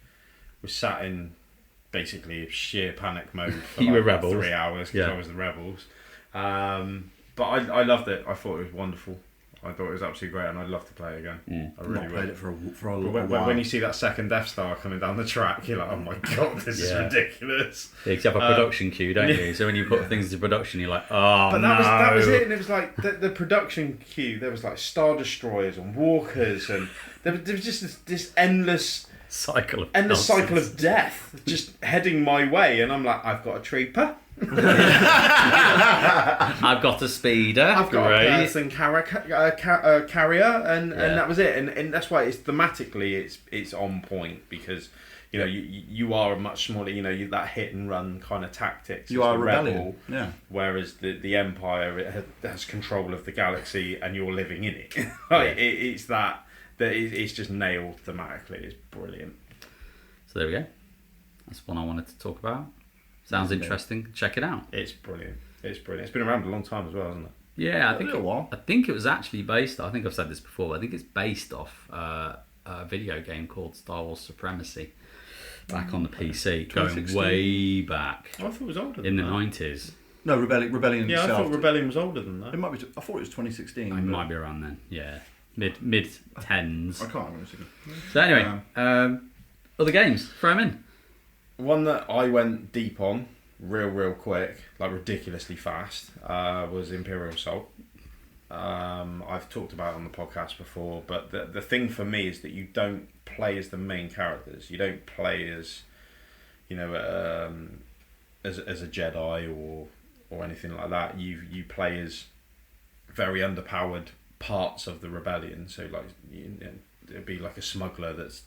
Speaker 3: Was sat in basically sheer panic mode for
Speaker 1: You were
Speaker 3: like
Speaker 1: Rebels.
Speaker 3: 3 hours because I was the Rebels. But I loved it. I thought it was wonderful. I thought it was absolutely great, and I'd love to play it again. I really
Speaker 4: Not played
Speaker 3: would.
Speaker 4: it for a while.
Speaker 3: When you see that second Death Star coming down the track, you're like, oh my god, this is ridiculous.
Speaker 1: Yeah, you have a production queue, don't you? So when you put things into production, you're like, oh,
Speaker 3: but that was it, and it was like the production queue. There was like Star Destroyers and Walkers, and there was just this endless
Speaker 1: cycle of
Speaker 3: And the
Speaker 1: nonsense.
Speaker 3: cycle of death just heading my way, and I'm like, I've got a trooper,
Speaker 1: I've got a speeder.
Speaker 3: I've got
Speaker 1: Great.
Speaker 3: a person carrier, and that was it. And that's why it's thematically it's on point, because you are a much smaller, that hit and run kind of tactics.
Speaker 4: You
Speaker 3: as
Speaker 4: are a
Speaker 3: the
Speaker 4: rebellion.
Speaker 3: rebel,
Speaker 4: Yeah.
Speaker 3: whereas the Empire has control of the galaxy, and you're living in it. It's that it's just nailed thematically. It's brilliant.
Speaker 1: So there we go. That's one I wanted to talk about. Sounds interesting. Check it out.
Speaker 3: It's brilliant. It's brilliant. It's been around a long time as well, hasn't it?
Speaker 1: Yeah, I
Speaker 4: A
Speaker 1: think
Speaker 4: little while.
Speaker 1: I think it was actually based. I think I've said this before. I think it's based off a video game called Star Wars Supremacy, back on the PC, going
Speaker 4: 2016.
Speaker 1: way back
Speaker 3: I thought it was older
Speaker 1: in
Speaker 3: than
Speaker 1: the
Speaker 3: that.
Speaker 1: 90s.
Speaker 4: No, Rebellion
Speaker 3: Yeah, I
Speaker 4: itself.
Speaker 3: thought Rebellion was older than
Speaker 4: It
Speaker 3: that.
Speaker 4: might be. I thought it was 2016.
Speaker 1: It
Speaker 4: but
Speaker 1: might be around then. Yeah, mid tens.
Speaker 4: I can't remember.
Speaker 1: So anyway, other games. Throw 'em in.
Speaker 3: One that I went deep on, real quick, like ridiculously fast, was Imperial Assault. I've talked about it on the podcast before, but the thing for me is that you don't play as the main characters. You don't play as, as a Jedi or anything like that. You play as very underpowered parts of the rebellion. So like it'd be like a smuggler that's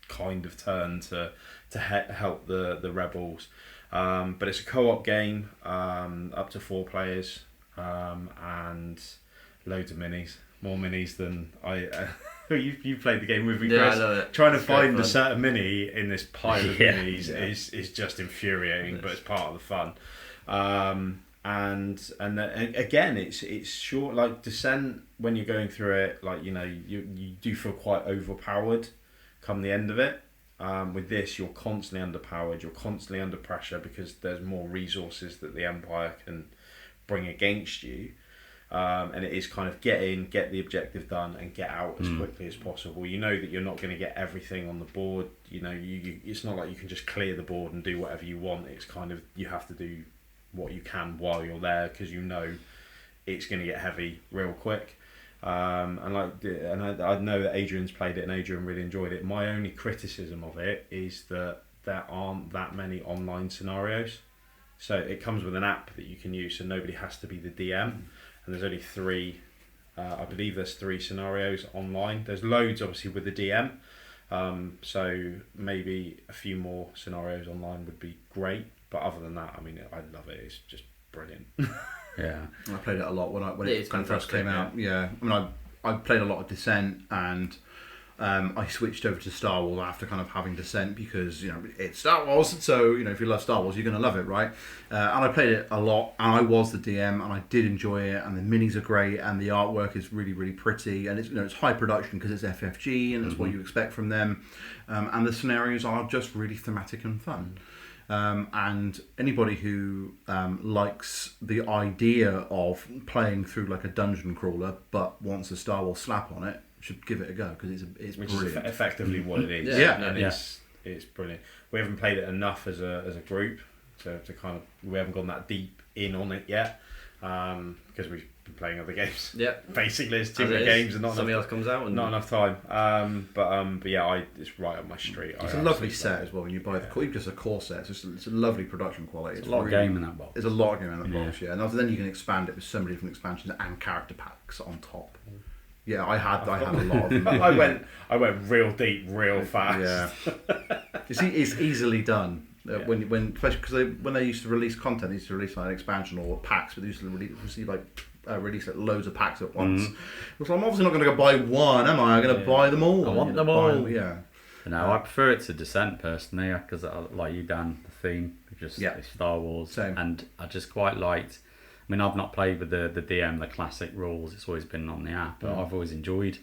Speaker 3: kind of turned to help the rebels. But it's a co-op game, up to 4 players, and loads of minis, more minis than I. You played the game with me, Chris.
Speaker 2: Yeah, I love it.
Speaker 3: Trying to
Speaker 2: It's great
Speaker 3: find a
Speaker 2: fun.
Speaker 3: certain mini in this pile of
Speaker 1: Yeah.
Speaker 3: minis is just infuriating, but it's part of the fun. And then, again, it's short. Like Descent, when you're going through it, like you do feel quite overpowered come the end of it. With this, you're constantly underpowered. You're constantly under pressure because there's more resources that the Empire can bring against you. And it is kind of get the objective done, and get out as quickly as possible. You know that you're not going to get everything on the board. It's not like you can just clear the board and do whatever you want. It's kind of, you have to do what you can while you're there, because it's going to get heavy real quick. And I know that Adrian's played it, and Adrian really enjoyed it. My only criticism of it is that there aren't that many online scenarios. So it comes with an app that you can use, so nobody has to be the DM. And there's only 3, I believe there's 3 scenarios online. There's loads obviously with the DM, so maybe a few more scenarios online would be great. But other than that, I mean, I love it. It's just brilliant.
Speaker 1: Yeah.
Speaker 4: I played it a lot when
Speaker 2: It
Speaker 4: it
Speaker 2: is
Speaker 4: kind of first
Speaker 2: fantastic,
Speaker 4: came out. Yeah, I mean, I played a lot of Descent, and I switched over to Star Wars after kind of having Descent, because it's Star Wars. So if you love Star Wars, you're going to love it, right? And I played it a lot, and I was the DM, and I did enjoy it. And the minis are great, and the artwork is really pretty, and it's it's high production because it's FFG, and that's what you expect from them. And the scenarios are just really thematic and fun. And anybody who likes the idea of playing through like a dungeon crawler but wants a Star Wars slap on it should give it a go, because it's
Speaker 3: Which
Speaker 4: brilliant.
Speaker 3: is effectively what it is.
Speaker 4: Yeah.
Speaker 3: And
Speaker 1: Yeah.
Speaker 3: it's brilliant. We haven't played it enough as a group to kind of, we haven't gone that deep in on it yet, because we've been playing other games.
Speaker 2: Yeah.
Speaker 3: Basically, there's too
Speaker 2: As it
Speaker 3: many
Speaker 2: is.
Speaker 3: games and
Speaker 2: Something else comes out, and
Speaker 3: not enough time. But yeah, it's right up my street.
Speaker 4: It's a lovely set as well when you buy the core, even just a core set. It's a lovely production quality.
Speaker 1: It's a lot of game in that box.
Speaker 4: There's a lot of game in that box, yeah. And then you can expand it with so many different expansions and character packs on top. Yeah, I had a lot of them.
Speaker 3: I went real deep, real fast.
Speaker 4: Yeah, it's easily done. When especially because when they used to release content, they used to release like an expansion or packs, but they used to release like loads of packs at once. So I'm obviously not going to go buy one, am I? I'm going to buy them all.
Speaker 1: I want them all.
Speaker 4: Yeah.
Speaker 1: No, I prefer it to Descent personally, because like you, Dan, the theme just it's Star Wars.
Speaker 4: Same.
Speaker 1: And I just quite liked. I mean, I've not played with the DM, the classic rules. It's always been on the app, but I've always enjoyed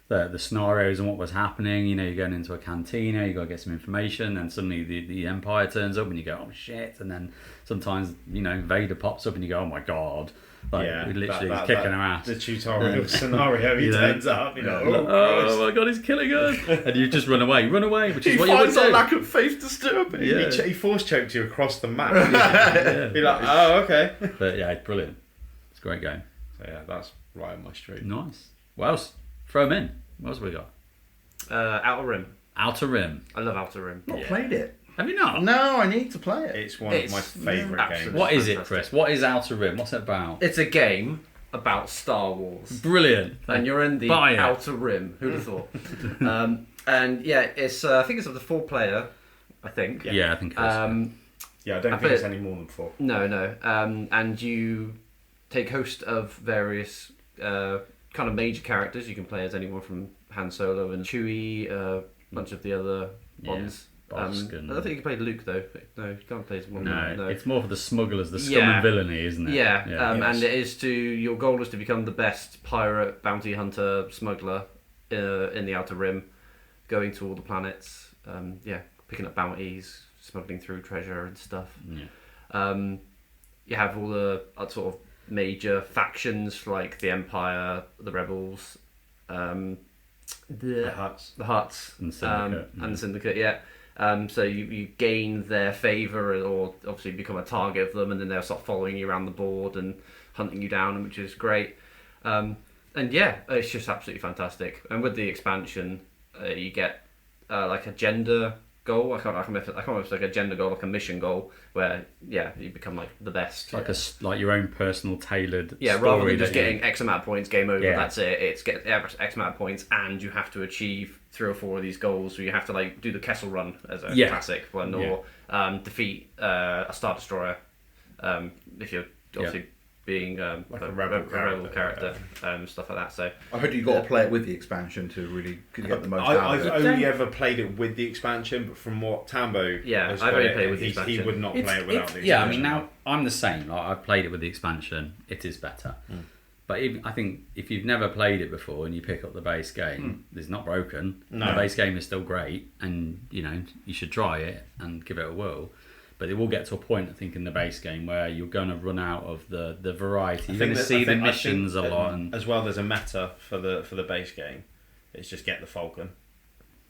Speaker 1: the scenarios and what was happening. You're going into a cantina, you got to get some information, and suddenly the Empire turns up, and you go, oh shit! And then sometimes Vader pops up, and you go, oh my god! Like he literally is kicking her ass.
Speaker 3: The tutorial scenario, he turns up,
Speaker 1: oh my god, he's killing us! And you just run away, which is
Speaker 4: He
Speaker 1: what you would
Speaker 4: finds a
Speaker 1: do.
Speaker 4: lack of faith disturbing.
Speaker 1: Yeah.
Speaker 3: He force choked you across the map.
Speaker 1: Yeah.
Speaker 3: Be like, oh, okay.
Speaker 1: But yeah, it's brilliant. It's a great game.
Speaker 3: So yeah, that's right on my street.
Speaker 1: Nice. What else? Throw them in. What else have we got?
Speaker 2: Outer Rim.
Speaker 1: Outer Rim.
Speaker 2: I love Outer Rim.
Speaker 4: Not played it.
Speaker 1: Have you not?
Speaker 4: No, I need to play it.
Speaker 3: It's one of my favourite games.
Speaker 1: What is it,
Speaker 2: fantastic.
Speaker 1: Chris? What is Outer Rim? What's it about?
Speaker 2: It's a game about Star Wars.
Speaker 1: Brilliant.
Speaker 2: And you're in the
Speaker 1: Buy it.
Speaker 2: Outer Rim. Who'd have thought? And yeah, it's I think it's of the 4-player. I think.
Speaker 1: Yeah, I think it is.
Speaker 3: Yeah, I don't think it's any more than 4.
Speaker 2: No. And you take host of various kind of major characters. You can play as anyone from Han Solo and Chewie, a bunch of the other ones. I don't think you can play Luke though. No, you can't play as one.
Speaker 1: No, it's more for the smugglers, the scum and villainy, isn't it?
Speaker 2: Yeah,
Speaker 1: Yes.
Speaker 2: and it is your goal is to become the best pirate, bounty hunter, smuggler in the Outer Rim, going to all the planets. Picking up bounties, smuggling through treasure and stuff.
Speaker 1: Yeah.
Speaker 2: You have all the sort of major factions like the Empire, the Rebels, the Hutts,
Speaker 1: And Syndicate.
Speaker 2: and the Syndicate. Yeah. So you gain their favour, or obviously become a target of them, and then they'll start following you around the board and hunting you down, which is great. And yeah, it's just absolutely fantastic. And with the expansion, you get like a gender goal. I can't remember if it's like a gender goal, like a mission goal, where you become like the best.
Speaker 1: Like your own personal tailored.
Speaker 2: Rather
Speaker 1: story
Speaker 2: than just
Speaker 1: that
Speaker 2: getting X amount of points, game over.
Speaker 1: Yeah.
Speaker 2: That's it. It's get X amount of points, and you have to achieve 3 or 4 of these goals. So you have to like do the Kessel Run as a classic one, or defeat a Star Destroyer. If you're obviously being
Speaker 3: like a rebel
Speaker 2: character, stuff like that. So
Speaker 4: I heard you got to play it with the expansion to really get the most out
Speaker 3: I've
Speaker 4: of it.
Speaker 3: only ever played it with the expansion, but from what Tambo has
Speaker 2: I've
Speaker 3: got
Speaker 2: only
Speaker 3: it,
Speaker 2: played with the
Speaker 3: he
Speaker 2: expansion.
Speaker 3: would not play it without the expansion.
Speaker 1: Yeah, I mean, now I'm the same. Like, I've played it with the expansion. It is better. But I think if you've never played it before and you pick up the base game, it's not broken.
Speaker 3: No.
Speaker 1: The base game is still great, and you should try it and give it a whirl. But it will get to a point, I think, in the base game where you're going to run out of the variety. You're going to see the missions a lot. And
Speaker 3: as well, there's a meta for the base game. It's just get the Falcon.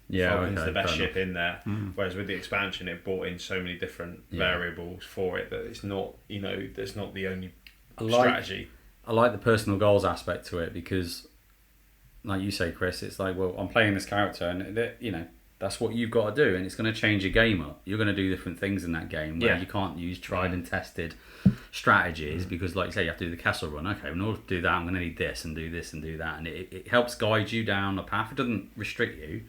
Speaker 1: Yeah,
Speaker 3: Falcon's
Speaker 1: okay,
Speaker 3: the best
Speaker 1: fair
Speaker 3: ship in there. Whereas with the expansion, it brought in so many different variables for it that it's not, that's not the only strategy.
Speaker 1: I like the personal goals aspect to it because, like you say, Chris, it's like, well, I'm playing this character, and that's what you've got to do, and it's going to change your game up. You're going to do different things in that game where you can't use tried and tested strategies because, like you say, you have to do the castle run. Okay, in order to do that, I'm going to need this and do this and do that, and it helps guide you down a path. It doesn't restrict you,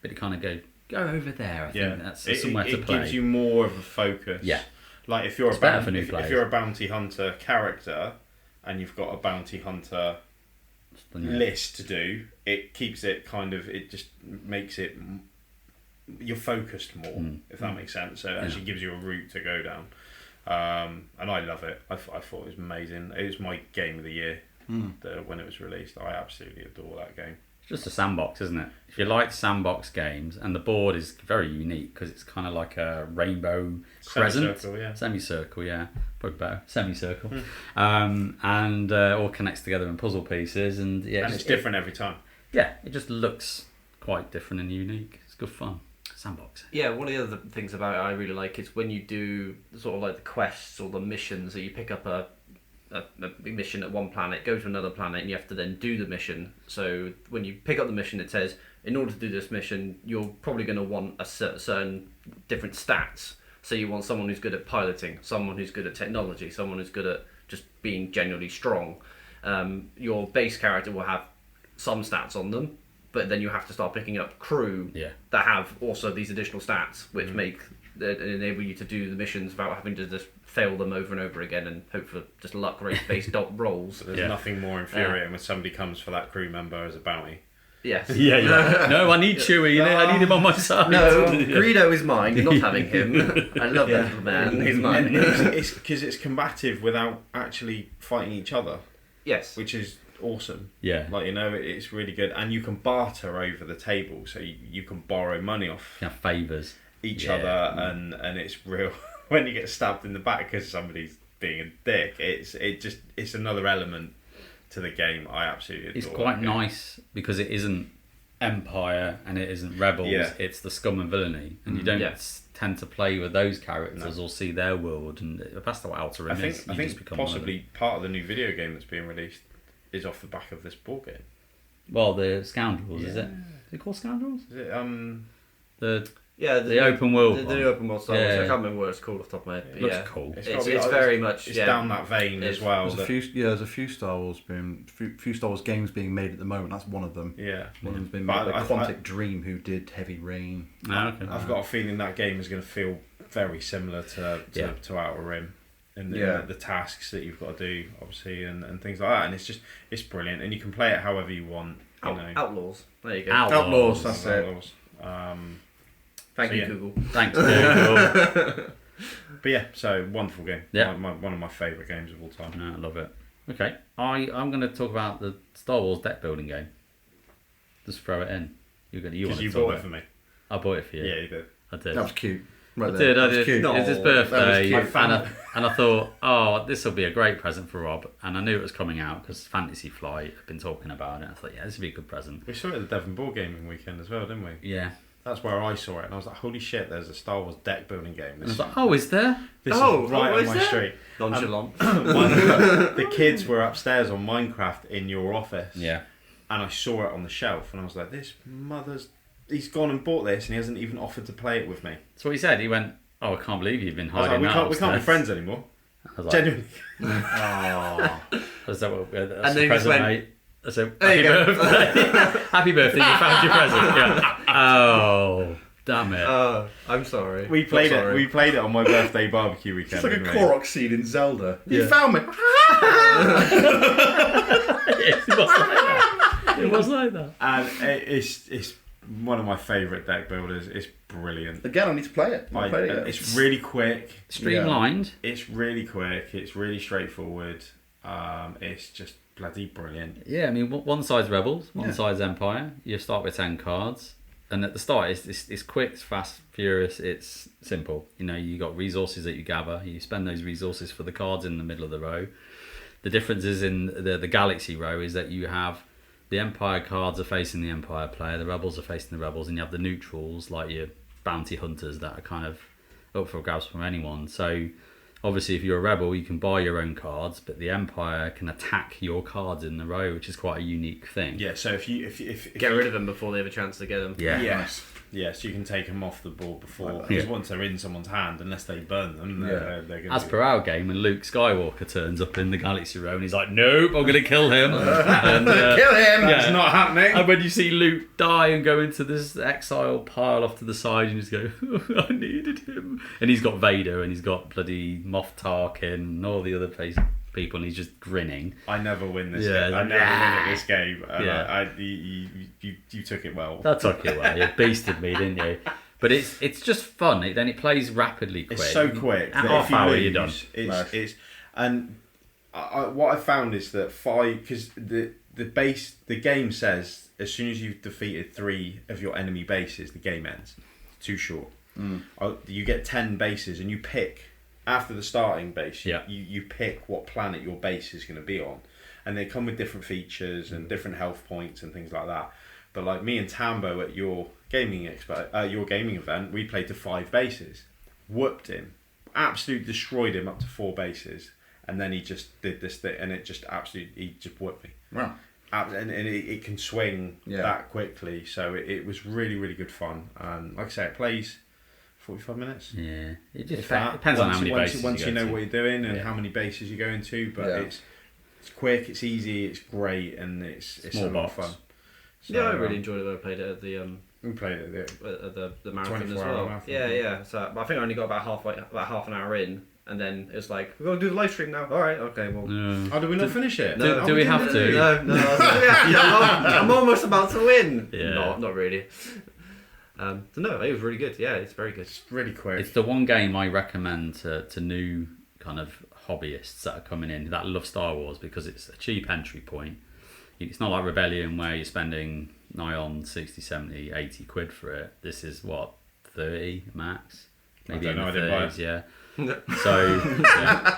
Speaker 1: but it kind of go over there. I think that's somewhere to play.
Speaker 3: It gives you more of a focus.
Speaker 1: Yeah,
Speaker 3: like if you're
Speaker 1: if
Speaker 3: you're a bounty hunter character and you've got a bounty hunter list to do, it keeps it it just makes it. You're focused more, if that makes sense. So it actually gives you a route to go down, and I love it. I thought it was amazing. It was my game of the year when it was released. I absolutely adore that game.
Speaker 1: It's just a sandbox, isn't it? If you like sandbox games, and the board is very unique because it's kind of like a rainbow crescent, semicircle, probably better, semicircle, and all connects together in puzzle pieces, and
Speaker 3: it's different every time.
Speaker 1: Yeah, it just looks quite different and unique. It's good fun. Sandbox.
Speaker 2: Yeah, one of the other things about it I really like is when you do sort of like the quests or the missions, that you pick up a mission at one planet, go to another planet, and you have to then do the mission. So when you pick up the mission, it says, in order to do this mission, you're probably going to want a certain different stats. So you want someone who's good at piloting, someone who's good at technology, someone who's good at just being generally strong. Your base character will have some stats on them, but then you have to start picking up crew that have also these additional stats, which enable you to do the missions without having to just fail them over and over again and hope for just luck based rolls.
Speaker 3: There's nothing more infuriating when somebody comes for that crew member as a bounty.
Speaker 2: Yes.
Speaker 1: No, I need Chewie. I need him on my side.
Speaker 2: No, Greedo is mine. You're not having him. I love that little man. He's mine.
Speaker 3: It's because it's combative without actually fighting each other.
Speaker 2: Yes.
Speaker 3: Which is awesome.
Speaker 1: Yeah.
Speaker 3: It's really good, and you can barter over the table, so you can borrow money off
Speaker 1: favours
Speaker 3: each other, and it's real when you get stabbed in the back because somebody's being a dick. It's another element to the game. I absolutely adore.
Speaker 1: It's quite nice because it isn't Empire and it isn't Rebels. It's the scum and villainy, and you don't tend to play with those characters or see their world, and that's what Outer Rim is.
Speaker 3: I think possibly part of the new video game that's being released is off the back of this board game.
Speaker 1: Well, the Scoundrels, is it? Is it called Scoundrels?
Speaker 3: Is it
Speaker 1: The open world
Speaker 2: the
Speaker 1: one.
Speaker 2: open world Star Wars.
Speaker 1: Yeah.
Speaker 2: I can't remember what it's called off the top of my head. But
Speaker 1: Looks cool.
Speaker 2: It's very much
Speaker 3: it's down that vein as well.
Speaker 4: There's a few Star Wars games being made at the moment. That's one of them.
Speaker 3: Yeah,
Speaker 4: One of them's been made by Quantic Dream, who did Heavy Rain.
Speaker 1: Okay.
Speaker 3: I've got a feeling that game is going to feel very similar to Outer Rim. And the tasks that you've got to do, obviously, and things like that, and it's brilliant, and you can play it however you want.
Speaker 2: Outlaws. There you go.
Speaker 4: Outlaws. That's it.
Speaker 2: Thank you, Google.
Speaker 1: Thanks, Google.
Speaker 3: But yeah, so wonderful game.
Speaker 1: Yeah.
Speaker 3: One of my favourite games of all time.
Speaker 1: No, I love it. Okay, I'm going to talk about the Star Wars deck building game. Just throw it in. You
Speaker 3: bought it for me.
Speaker 1: I bought it for you.
Speaker 3: Yeah, you did.
Speaker 1: I did.
Speaker 4: That was cute. Right
Speaker 1: I
Speaker 4: there.
Speaker 1: did.
Speaker 4: Cute.
Speaker 1: It's his birthday,
Speaker 3: cute.
Speaker 1: and I thought, oh, this will be a great present for Rob. And I knew it was coming out because Fantasy Flight had been talking about it. I thought, yeah, this would be a good present.
Speaker 3: We saw it at the Devon Board Gaming weekend as well, didn't we?
Speaker 1: Yeah.
Speaker 3: That's where I saw it, and I was like, holy shit, there's a Star Wars deck building game.
Speaker 1: And I was like, oh, is there?
Speaker 3: This is right on my street.
Speaker 2: Nonchalant.
Speaker 3: The kids were upstairs on Minecraft in your office.
Speaker 1: Yeah.
Speaker 3: And I saw it on the shelf, and I was like, he's gone and bought this, and he hasn't even offered to play it with me.
Speaker 1: So what he said, he went, oh, I can't believe you've been
Speaker 3: I was
Speaker 1: hiding
Speaker 3: like, we can't be friends anymore.
Speaker 1: I was like,
Speaker 3: Genuinely.
Speaker 1: oh. That's
Speaker 2: And then
Speaker 1: the
Speaker 2: he just
Speaker 1: present,
Speaker 2: went,
Speaker 1: mate. I said,
Speaker 2: there
Speaker 1: happy
Speaker 2: you go.
Speaker 1: birthday. Happy birthday, you found your present. Yeah. Oh, damn it.
Speaker 2: I'm sorry.
Speaker 3: We played it on my birthday barbecue weekend.
Speaker 4: It's like a
Speaker 3: didn't we?
Speaker 4: Korok scene in Zelda.
Speaker 1: Yeah.
Speaker 4: You found me.
Speaker 1: It was like that.
Speaker 3: And it's one of my favourite deck builders. It's brilliant.
Speaker 4: Again, I need to play it.
Speaker 3: It's really quick.
Speaker 1: Streamlined.
Speaker 3: Yeah. It's really quick. It's really straightforward. It's just bloody brilliant.
Speaker 1: Yeah, I mean, one side's Rebels, one side's Empire. You start with 10 cards. And at the start, it's quick, it's fast, furious, it's simple. You know, you got resources that you gather. You spend those resources for the cards in the middle of the row. The difference is in the Galaxy row is that you have the Empire cards are facing the Empire player, the Rebels are facing the Rebels, and you have the neutrals, like your bounty hunters, that are kind of up for grabs from anyone. So obviously, if you're a Rebel, you can buy your own cards, but the Empire can attack your cards in the row, which is quite a unique thing.
Speaker 3: Yeah, so if
Speaker 2: Get rid of them before they have a chance to get them.
Speaker 1: Yeah.
Speaker 3: Yes. Yes, you can take them off the board before, because once they're in someone's hand, unless they burn them, they're going to...
Speaker 1: As per our game, when Luke Skywalker turns up in the Galaxy row and he's like, nope, I'm going to kill him. And,
Speaker 2: Kill him!
Speaker 3: It's not happening.
Speaker 1: And when you see Luke die and go into this exile pile off to the side, and you just go, I needed him. And he's got Vader, and he's got bloody Moff Tarkin, and all the other people, and he's just grinning.
Speaker 3: I never win this game. I never win at this game. You took it well.
Speaker 1: That took you well. You beasted me, didn't you? But it's just fun. Then it plays rapidly quick.
Speaker 3: It's so quick.
Speaker 1: At
Speaker 3: that
Speaker 1: half
Speaker 3: if you
Speaker 1: hour,
Speaker 3: lose,
Speaker 1: you're done.
Speaker 3: It's and what I found is that because the game says as soon as you've defeated 3 of your enemy bases, the game ends. It's too short. You get 10 bases, and you pick after the starting base.
Speaker 1: Yeah.
Speaker 3: You pick what planet your base is going to be on, and they come with different features and different health points and things like that. But like me and Tambo at your gaming event, we played to 5 bases, whooped him, absolutely destroyed him up to 4 bases, and then he just did this thing, and it just he just whooped me.
Speaker 4: Wow.
Speaker 3: And it can swing that quickly, so it was really, really good fun. And like I say, it plays 45 minutes.
Speaker 1: Yeah, it just depends on how many bases
Speaker 3: once you know
Speaker 1: to.
Speaker 3: what you're doing and how many bases you're going to, but it's quick, it's easy, it's great, and it's a lot of fun.
Speaker 2: So, I really enjoyed it when I played it at the
Speaker 3: we played it
Speaker 2: at the marathon as
Speaker 3: 24-hour
Speaker 2: well.
Speaker 3: marathon.
Speaker 2: Yeah. So I think I only got about half an hour in, and then it's like, we're going to do the live stream now. All right, okay, well.
Speaker 3: Oh, did we not finish it?
Speaker 1: Do we have to?
Speaker 2: No. I'm almost about to win.
Speaker 1: Yeah.
Speaker 2: No, not really. So no, it was really good. Yeah, it's very good.
Speaker 3: It's really quick.
Speaker 1: It's the one game I recommend to new kind of hobbyists that are coming in that love Star Wars, because it's a cheap entry point. It's not like Rebellion where you're spending nigh on 60, 70, 80 quid for it. This is what, 30 max? Maybe in the 30s, yeah. So, yeah.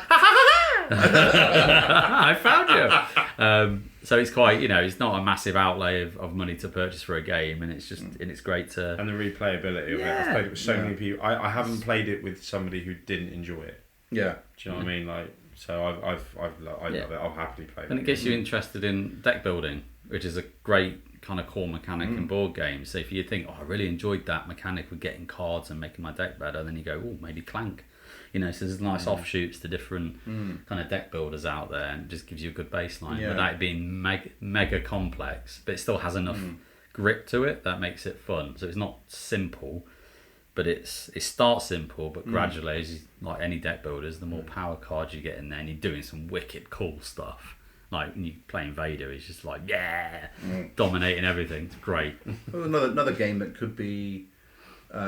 Speaker 1: I found you. So it's quite, it's not a massive outlay of money to purchase for a game, and it's just, and it's great to.
Speaker 3: And the replayability of it. I've played it with so many people. I haven't played it with somebody who didn't enjoy it.
Speaker 4: Yeah.
Speaker 3: Do you know what I mean? Like, so I love it. I'll happily play it.
Speaker 1: And it gets you interested in deck building, which is a great kind of core mechanic in board games. So if you think, I really enjoyed that mechanic with getting cards and making my deck better, then you go, maybe Clank. So there's nice offshoots to different kind of deck builders out there, and it just gives you a good baseline without it being mega complex, but it still has enough grip to it that makes it fun. So it's not simple, but it starts simple, but gradually, as like any deck builders, the more power cards you get in there, and you're doing some wicked cool stuff. Like when you play Invader, it's just like dominating everything. It's great.
Speaker 4: Well, another game that could be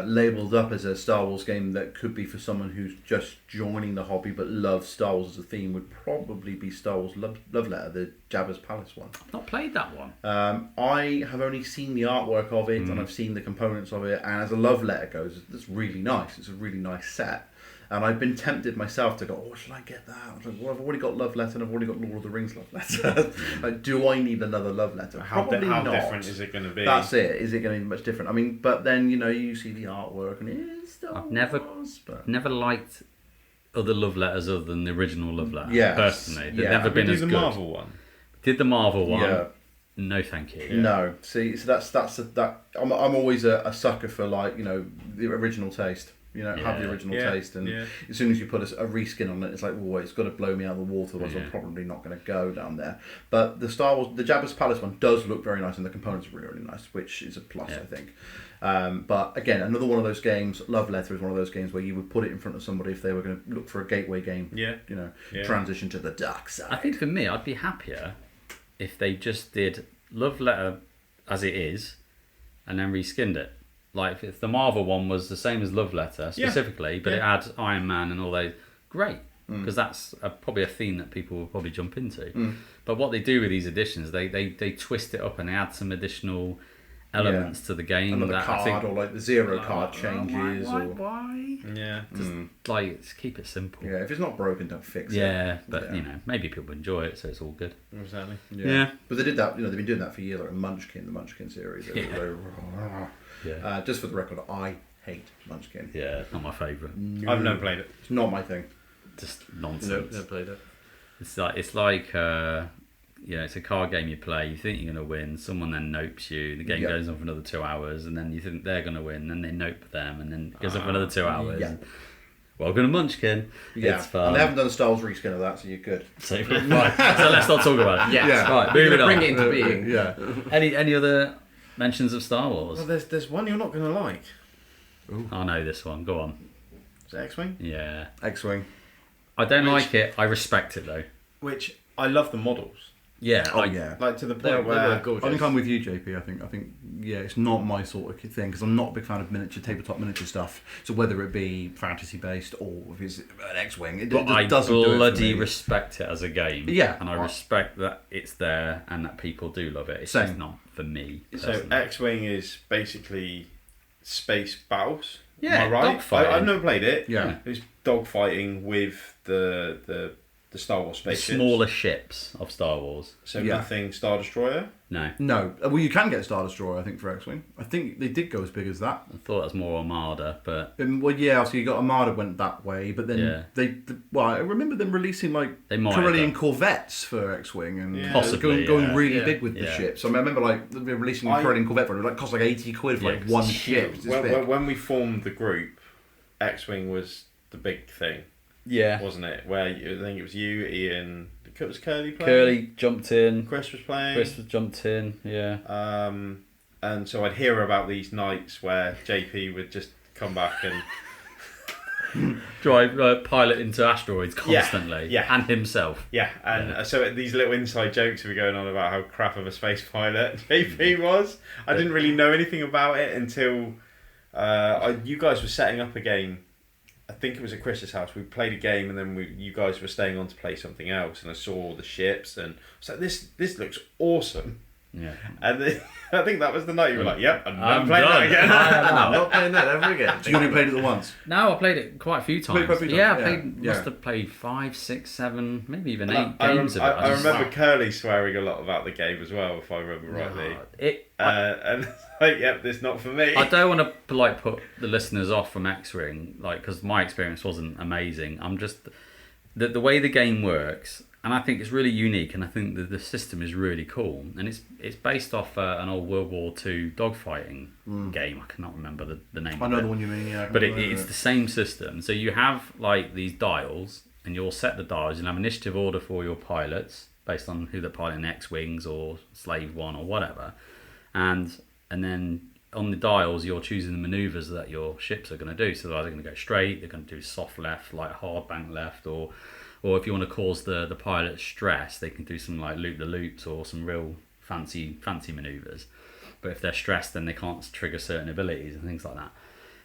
Speaker 4: labelled up as a Star Wars game that could be for someone who's just joining the hobby but loves Star Wars as a theme would probably be Star Wars Love Letter, the Jabba's Palace one.
Speaker 1: I've not played that one.
Speaker 4: I have only seen the artwork of it and I've seen the components of it, and as a love letter goes, it's really nice. It's a really nice set. And I've been tempted myself to go, should I get that? I was like, well, I've already got Love Letter and I've already got Lord of the Rings Love Letter. Like, do I need another Love Letter?
Speaker 3: How
Speaker 4: Probably not.
Speaker 3: different is it going to be?
Speaker 4: That's it. Is it going to be much different? I mean, but then, you see the artwork and it's Star
Speaker 1: I've never liked other love letters other than the original Love Letter.
Speaker 4: Yes.
Speaker 1: Personally. They've
Speaker 4: Yeah.
Speaker 1: never been as
Speaker 3: the
Speaker 1: good.
Speaker 3: Marvel one.
Speaker 1: Did the Marvel one.
Speaker 4: Yeah.
Speaker 1: No, thank you.
Speaker 4: No. See, so I'm always a sucker for, like, the original taste. Have the original taste, and as soon as you put a reskin on it, it's like, it's got to blow me out of the water, otherwise I'm probably not going to go down there. But the Jabba's Palace one does look very nice, and the components are really, really nice, which is a plus, I think. But again, another one of those games, Love Letter is one of those games where you would put it in front of somebody if they were going to look for a gateway game. Transition to the dark side.
Speaker 1: I think for me, I'd be happier if they just did Love Letter as it is, and then reskinned it. Like if the Marvel one was the same as Love Letter specifically, but it had Iron Man and all those, great, because that's probably a theme that people will probably jump into. But what they do with these editions, they twist it up and they add some additional elements to the game.
Speaker 4: Another
Speaker 1: that
Speaker 4: card,
Speaker 1: I think,
Speaker 4: or like the zero card changes.
Speaker 1: Why?
Speaker 3: Yeah.
Speaker 1: Just just keep it simple.
Speaker 4: Yeah, if it's not broken, don't fix it.
Speaker 1: Yeah, but maybe people enjoy it, so it's all good.
Speaker 3: Exactly.
Speaker 1: Yeah.
Speaker 4: But they did that. They've been doing that for years. Like Munchkin, the Munchkin series. Just for the record, I hate Munchkin.
Speaker 1: Yeah, it's not my favourite.
Speaker 3: I've never played it.
Speaker 4: It's not my thing.
Speaker 1: Just nonsense.
Speaker 2: Nope, never played it.
Speaker 1: It's like it's a card game you play. You think you're going to win. Someone then nopes you. The game goes on for another 2 hours, and then you think they're going to win. Then they nope them, and then it goes on for another 2 hours.
Speaker 4: Yeah.
Speaker 1: Welcome to Munchkin.
Speaker 4: Yeah,
Speaker 1: It's fun.
Speaker 4: and they haven't done a Star Wars reskin of that, so you're good.
Speaker 1: So, right, so let's not talk about it.
Speaker 2: Yeah.
Speaker 1: Right, moving on.
Speaker 2: Bring it into being.
Speaker 4: Yeah.
Speaker 1: Any other mentions of Star Wars?
Speaker 3: Well, there's one you're not going to like.
Speaker 1: I know this one. Go on.
Speaker 3: Is it X-Wing?
Speaker 1: Yeah.
Speaker 4: X-Wing.
Speaker 1: I don't like it. I respect it though.
Speaker 3: Which I love the models.
Speaker 1: Yeah.
Speaker 4: Yeah.
Speaker 3: Like to the
Speaker 2: They
Speaker 3: point
Speaker 2: were
Speaker 3: where
Speaker 2: gorgeous.
Speaker 4: I think I'm with you, JP. I think, it's not my sort of thing, because I'm not a big fan of tabletop miniature stuff. So whether it be fantasy based or if it's an X-Wing, it
Speaker 1: But
Speaker 4: just
Speaker 1: I
Speaker 4: doesn't do it for
Speaker 1: bloody
Speaker 4: me.
Speaker 1: respect it as a game.
Speaker 4: Yeah.
Speaker 1: And I respect that it's there and that people do love it. It's
Speaker 4: Same.
Speaker 1: just not for me.
Speaker 3: So
Speaker 1: personally.
Speaker 3: X-Wing is basically space battles.
Speaker 1: Yeah,
Speaker 3: Am I right?
Speaker 1: dogfighting.
Speaker 3: I've never played it.
Speaker 4: Yeah.
Speaker 3: It's dogfighting with the Star Wars
Speaker 1: The
Speaker 3: spaceships.
Speaker 1: smaller ships of Star Wars.
Speaker 3: So
Speaker 4: Yeah.
Speaker 3: nothing Star Destroyer.
Speaker 1: No.
Speaker 4: No. Well, you can get Star Destroyer, I think, for X-Wing. I think they did go as big as that.
Speaker 1: I thought that was more Armada, but
Speaker 4: Well, yeah, so you got Armada went that way, but then I remember them releasing like
Speaker 1: They might have
Speaker 4: Corellian
Speaker 1: done.
Speaker 4: Corvettes for X-Wing and
Speaker 3: Yeah.
Speaker 1: Possibly,
Speaker 4: going
Speaker 1: yeah.
Speaker 4: really
Speaker 3: Yeah.
Speaker 4: big with the
Speaker 1: Yeah.
Speaker 4: ships. So I remember like they're releasing a Corellian Corvette for it, like cost like 80 quid for
Speaker 1: Yeah,
Speaker 4: like
Speaker 1: 'cause
Speaker 4: one
Speaker 1: it's
Speaker 4: ship.
Speaker 1: huge.
Speaker 4: It's big.
Speaker 3: When we formed the group, X-Wing was the big thing,
Speaker 1: yeah.
Speaker 3: wasn't it? Where I think it was you, Ian, was Curly playing?
Speaker 1: Curly jumped in.
Speaker 3: Chris was playing.
Speaker 1: Chris jumped in. Yeah.
Speaker 3: And so I'd hear about these nights where JP would just come back and
Speaker 1: Drive pilot into asteroids constantly.
Speaker 3: yeah.
Speaker 1: And himself.
Speaker 3: so these little inside jokes were going on about how crap of a space pilot JP was. I didn't really know anything about it until you guys were setting up a game. I think it was at Chris's house. We played a game and then you guys were staying on to play something else, and I saw all the ships and I was like, this looks awesome.
Speaker 1: Yeah.
Speaker 3: And then, I think that was the night you were like, yep, I'm
Speaker 1: I'm
Speaker 3: playing that
Speaker 1: done.
Speaker 3: again.
Speaker 2: I'm not playing that ever again.
Speaker 4: So you only played it the once?
Speaker 1: No, I played it quite a few times.
Speaker 4: Played quite a few times,
Speaker 1: Yeah, I
Speaker 4: yeah.
Speaker 1: played,
Speaker 4: Yeah.
Speaker 1: must have played 5, 6, 7, maybe even 8
Speaker 3: I
Speaker 1: games of it.
Speaker 3: I
Speaker 1: just-
Speaker 3: remember Curly swearing a lot about the game as well, if I remember rightly. And it's like, yep, this not for me.
Speaker 1: I don't want to like put the listeners off from X-Wing, like because my experience wasn't amazing. I'm just the way the game works. and I think it's really unique, and I think the system is really cool, and it's based off an old World War II dogfighting game. I cannot remember the name.
Speaker 4: I
Speaker 1: of
Speaker 4: know
Speaker 1: it.
Speaker 4: the one you mean, yeah.
Speaker 1: But it's the same system. So you have like these dials, and you'll set the dials. You'll have initiative order for your pilots based on who they're piloting, X-wings or Slave One or whatever, and then on the dials you're choosing the manoeuvres that your ships are going to do. So they're either going to go straight, they're going to do soft left, like hard bank left, or if you want to cause the pilot stress, they can do some like loop the loops or some real fancy manoeuvres. But if they're stressed, then they can't trigger certain abilities and things like that.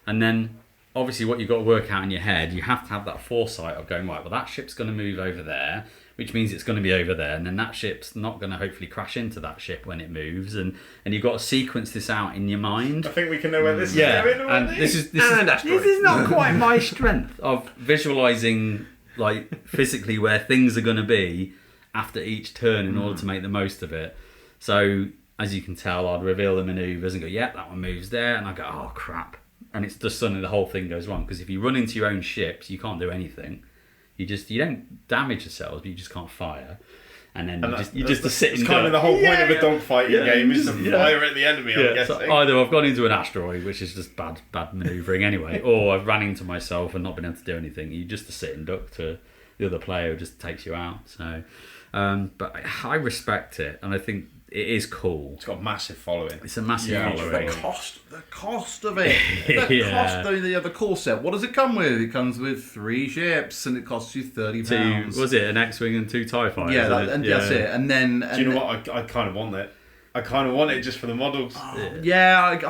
Speaker 1: And then obviously what you've got to work out in your head, you have to have that foresight of going, right, well that ship's going to move over there, which means it's going to be over there, and then that ship's not going to hopefully crash into that ship when it moves, and you've got to sequence this out in your mind.
Speaker 3: I think we can know where this is going already.
Speaker 1: And this is not quite my strength of visualising like physically where things are going to be after each turn in order to make the most of it. So as you can tell, I'd reveal the manoeuvres and go, yeah, that one moves there, and I go, oh crap, and it's just suddenly the whole thing goes wrong, because if you run into your own ships, you can't do anything. You don't damage yourselves, but you just can't fire. And then you just sit and
Speaker 3: it's kind of the whole point of a dogfighting game is to fire at the enemy, I'm guessing.
Speaker 1: So either I've gone into an asteroid, which is just bad manoeuvring anyway, or I've ran into myself and not been able to do anything. You just sit and duck to the other player who just takes you out. So, but I respect it, and I think it is cool.
Speaker 3: It's got a massive following.
Speaker 1: It's a massive following.
Speaker 4: The cost of it. The core set. What does it come with? It comes with 3 ships, and it costs you £30.
Speaker 1: Was it an X-wing and 2 TIE fighters?
Speaker 4: Yeah, that's it. And then,
Speaker 3: do you know what? I kind of want it. I kind of want it just for the models.
Speaker 4: I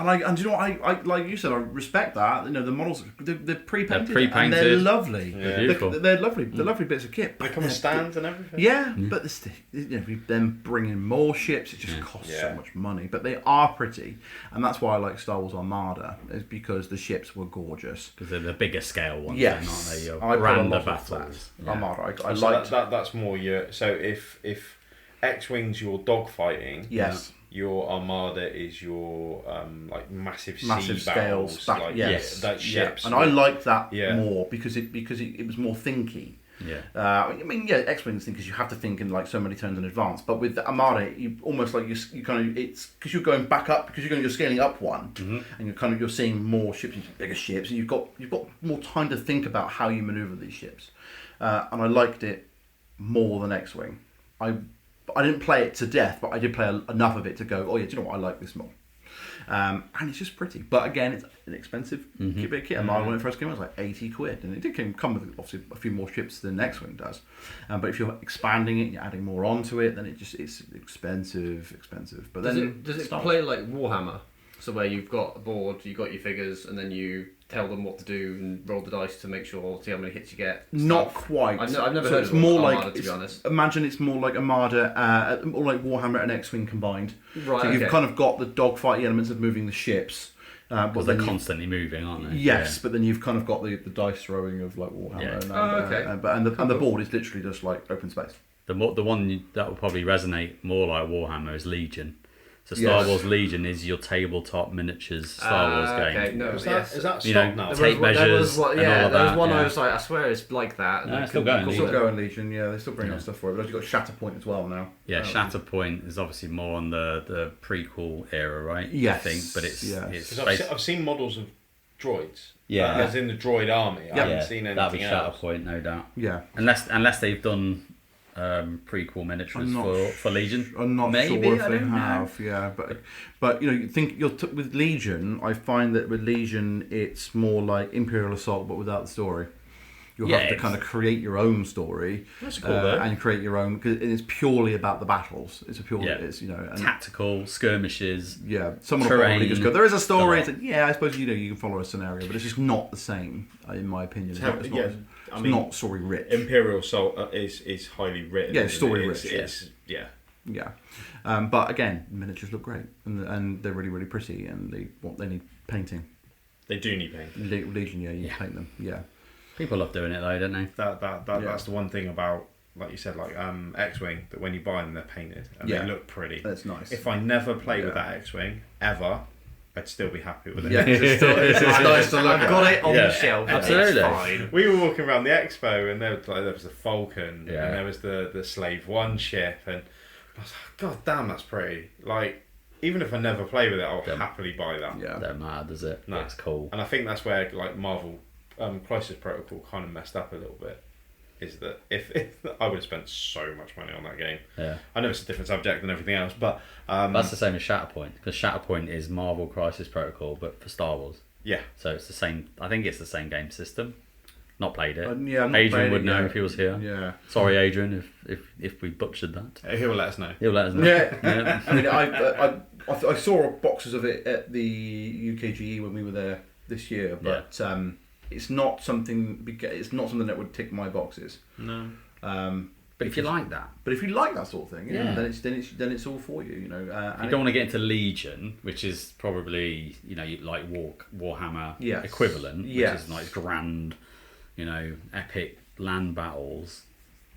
Speaker 4: like, and do you know what? I like you said, I respect that. You know, the models they're pre-painted, and they're lovely.
Speaker 1: They're beautiful.
Speaker 4: They're lovely. They're lovely bits of kit.
Speaker 3: They come with stands and everything.
Speaker 4: Yeah, but them bringing more ships, it just costs so much money. But they are pretty, and that's why I like Star Wars Armada, is because the ships were gorgeous.
Speaker 1: Because they're the bigger scale ones,
Speaker 4: yes,
Speaker 1: aren't they? Your
Speaker 4: I
Speaker 1: grander battles.
Speaker 4: Armada, I
Speaker 3: so
Speaker 4: like
Speaker 3: that's more your. So if X-wings your dogfighting,
Speaker 4: yes.
Speaker 3: Your Armada is your like massive
Speaker 4: scales,
Speaker 3: ships.
Speaker 4: And I liked that more because it was more thinky.
Speaker 1: Yeah.
Speaker 4: I mean, X-wings thing because you have to think in like so many turns in advance. But with the Armada, you almost like you kind of it's because you're going back up because you're scaling up one, and you're seeing more ships, bigger ships, and you've got more time to think about how you maneuver these ships. And I liked it more than X-wing. I didn't play it to death, but I did play enough of it to go, oh yeah, do you know what, I like this more. And it's just pretty. But again, it's an expensive bit of kit. And when it first came out, it was like £80. And it did come with obviously a few more ships than X-Wing does. But if you're expanding it, you're adding more onto it, then it's expensive. But then
Speaker 2: does it play like Warhammer? So where you've got a board, you've got your figures, and then you tell them what to do and roll the dice to make sure, see how many hits you get.
Speaker 4: Not quite.
Speaker 2: I've never heard
Speaker 4: it's
Speaker 2: of
Speaker 4: more
Speaker 2: Armada,
Speaker 4: like,
Speaker 2: to be honest.
Speaker 4: Imagine it's more like Armada, or like Warhammer and X-Wing combined.
Speaker 2: Right,
Speaker 4: so you've kind of got the dogfighting elements of moving the ships.
Speaker 1: But they're constantly moving, aren't they?
Speaker 4: Yes, but then you've kind of got the dice throwing of like Warhammer. And the board is literally just like open space.
Speaker 1: The one that will probably resonate more like Warhammer is Legion. So Star Wars Legion is your tabletop miniatures Star Wars game.
Speaker 2: Okay, no,
Speaker 3: is that stock now?
Speaker 1: Tape measures and all of that.
Speaker 2: There was one I was like, I swear it's like that.
Speaker 1: No, it's still going.
Speaker 4: Still going Legion, they still bring out stuff for it. But you've got Shatterpoint as well now.
Speaker 1: Yeah, Shatterpoint is obviously more on the prequel era, right?
Speaker 4: Yes.
Speaker 1: I think, but it's
Speaker 3: I've seen models of droids.
Speaker 1: Yeah.
Speaker 3: As in the droid army. I haven't seen anything else.
Speaker 1: That'll be Shatterpoint, no doubt.
Speaker 4: Yeah.
Speaker 1: Unless they've done prequel miniatures for Legion.
Speaker 4: I'm not
Speaker 1: Maybe,
Speaker 4: sure if they have. Yeah, but you think with Legion, I find that with Legion it's more like Imperial Assault, but without the story. You'll have to kind of create your own story.
Speaker 3: That's cool, though.
Speaker 4: And create your own because it's purely about the battles. It's
Speaker 1: tactical skirmishes.
Speaker 4: Yeah, someone will probably just go, there is a story. It's like, I suppose you can follow a scenario, but it's just not the same in my opinion. It's not story rich.
Speaker 3: Imperial Assault is highly written.
Speaker 4: Yeah, story rich.
Speaker 3: Yeah.
Speaker 4: But again, miniatures look great and they're really, really pretty and they need painting.
Speaker 3: They do need painting.
Speaker 4: Legion, you paint them. Yeah.
Speaker 1: People love doing it though, don't they?
Speaker 3: That's the one thing about, like you said, like X-Wing, that when you buy them, they're painted and they look pretty.
Speaker 4: That's nice.
Speaker 3: If I never play with that X-Wing ever, I'd still be happy with it.
Speaker 2: Yeah, it's nice to look at. I've got it on the shelf.
Speaker 1: Absolutely.
Speaker 2: It's fine.
Speaker 3: We were walking around the expo and there was the Falcon and
Speaker 1: Yeah.
Speaker 3: there was the Slave One ship and I was like, God damn, that's pretty. Like, even if I never play with it, I'll happily buy that.
Speaker 2: Yeah.
Speaker 1: Don't matter, does it?
Speaker 3: No.
Speaker 1: It's cool.
Speaker 3: And I think that's where like Marvel Crisis Protocol kind of messed up a little bit. Is that if I would have spent so much money on that game.
Speaker 1: Yeah.
Speaker 3: I know it's a different subject than everything else, but
Speaker 1: That's the same as Shatterpoint, because Shatterpoint is Marvel Crisis Protocol, but for Star Wars.
Speaker 3: yeah.
Speaker 1: So it's the same. I think it's the same game system. Not played it.
Speaker 4: Yeah, I'm not
Speaker 1: Adrian
Speaker 4: playing
Speaker 1: would
Speaker 4: it
Speaker 1: know
Speaker 4: yet.
Speaker 1: if he was here.
Speaker 4: Yeah.
Speaker 1: Sorry, Adrian, if we butchered that.
Speaker 3: He'll let us know.
Speaker 1: He'll let us know.
Speaker 4: Yeah. I mean, I saw boxes of it at the UKGE when we were there this year, but it's not something that would tick my boxes.
Speaker 3: No.
Speaker 1: But if you like that,
Speaker 4: But if you like that sort of thing,
Speaker 1: Yeah.
Speaker 4: then it's all for you, you know.
Speaker 1: if you don't want to get into Legion, which is probably like Warhammer
Speaker 2: Yes.
Speaker 1: equivalent, which
Speaker 2: Yes.
Speaker 1: is like grand, epic land battles.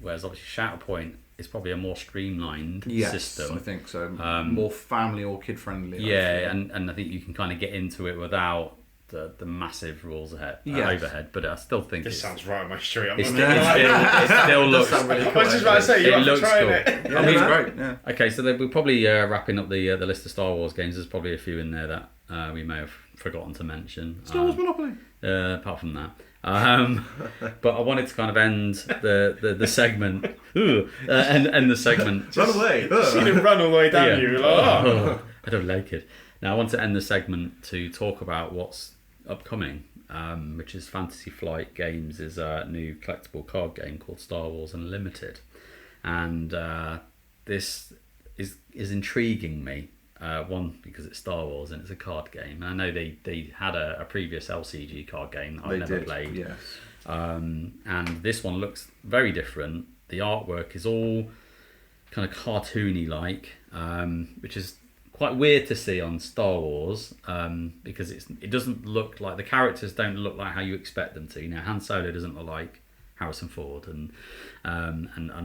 Speaker 1: Whereas obviously Shatterpoint is probably a more streamlined system.
Speaker 4: I think so. More family or kid friendly.
Speaker 1: Yeah, and I think you can kind of get into it without the massive rules overhead. But I still think
Speaker 3: This sounds right on my street.
Speaker 1: it still looks.
Speaker 2: sound really
Speaker 3: I was just about to say, you
Speaker 1: It
Speaker 3: have to
Speaker 1: looks
Speaker 3: try
Speaker 1: cool.
Speaker 3: it.
Speaker 4: Yeah, it's great. Yeah.
Speaker 1: Okay, so we're probably wrapping up the list of Star Wars games. There's probably a few in there that we may have forgotten to mention.
Speaker 4: Star Wars Monopoly.
Speaker 1: Apart from that. But I wanted to kind of end the segment. End the segment.
Speaker 4: Run away.
Speaker 3: Seen him run all the way down
Speaker 1: Yeah.
Speaker 3: you. Like, oh.
Speaker 1: I don't like it. Now I want to end the segment to talk about what's upcoming, which is Fantasy Flight Games' new collectible card game called Star Wars Unlimited, and this is intriguing me. One, because it's Star Wars and it's a card game. And I know they had a previous LCG card game that I've never played.
Speaker 4: Yes.
Speaker 1: And this one looks very different. The artwork is all kind of cartoony like, which is quite weird to see on Star Wars, because it doesn't look like, the characters don't look like how you expect them to. Han Solo doesn't look like Harrison Ford and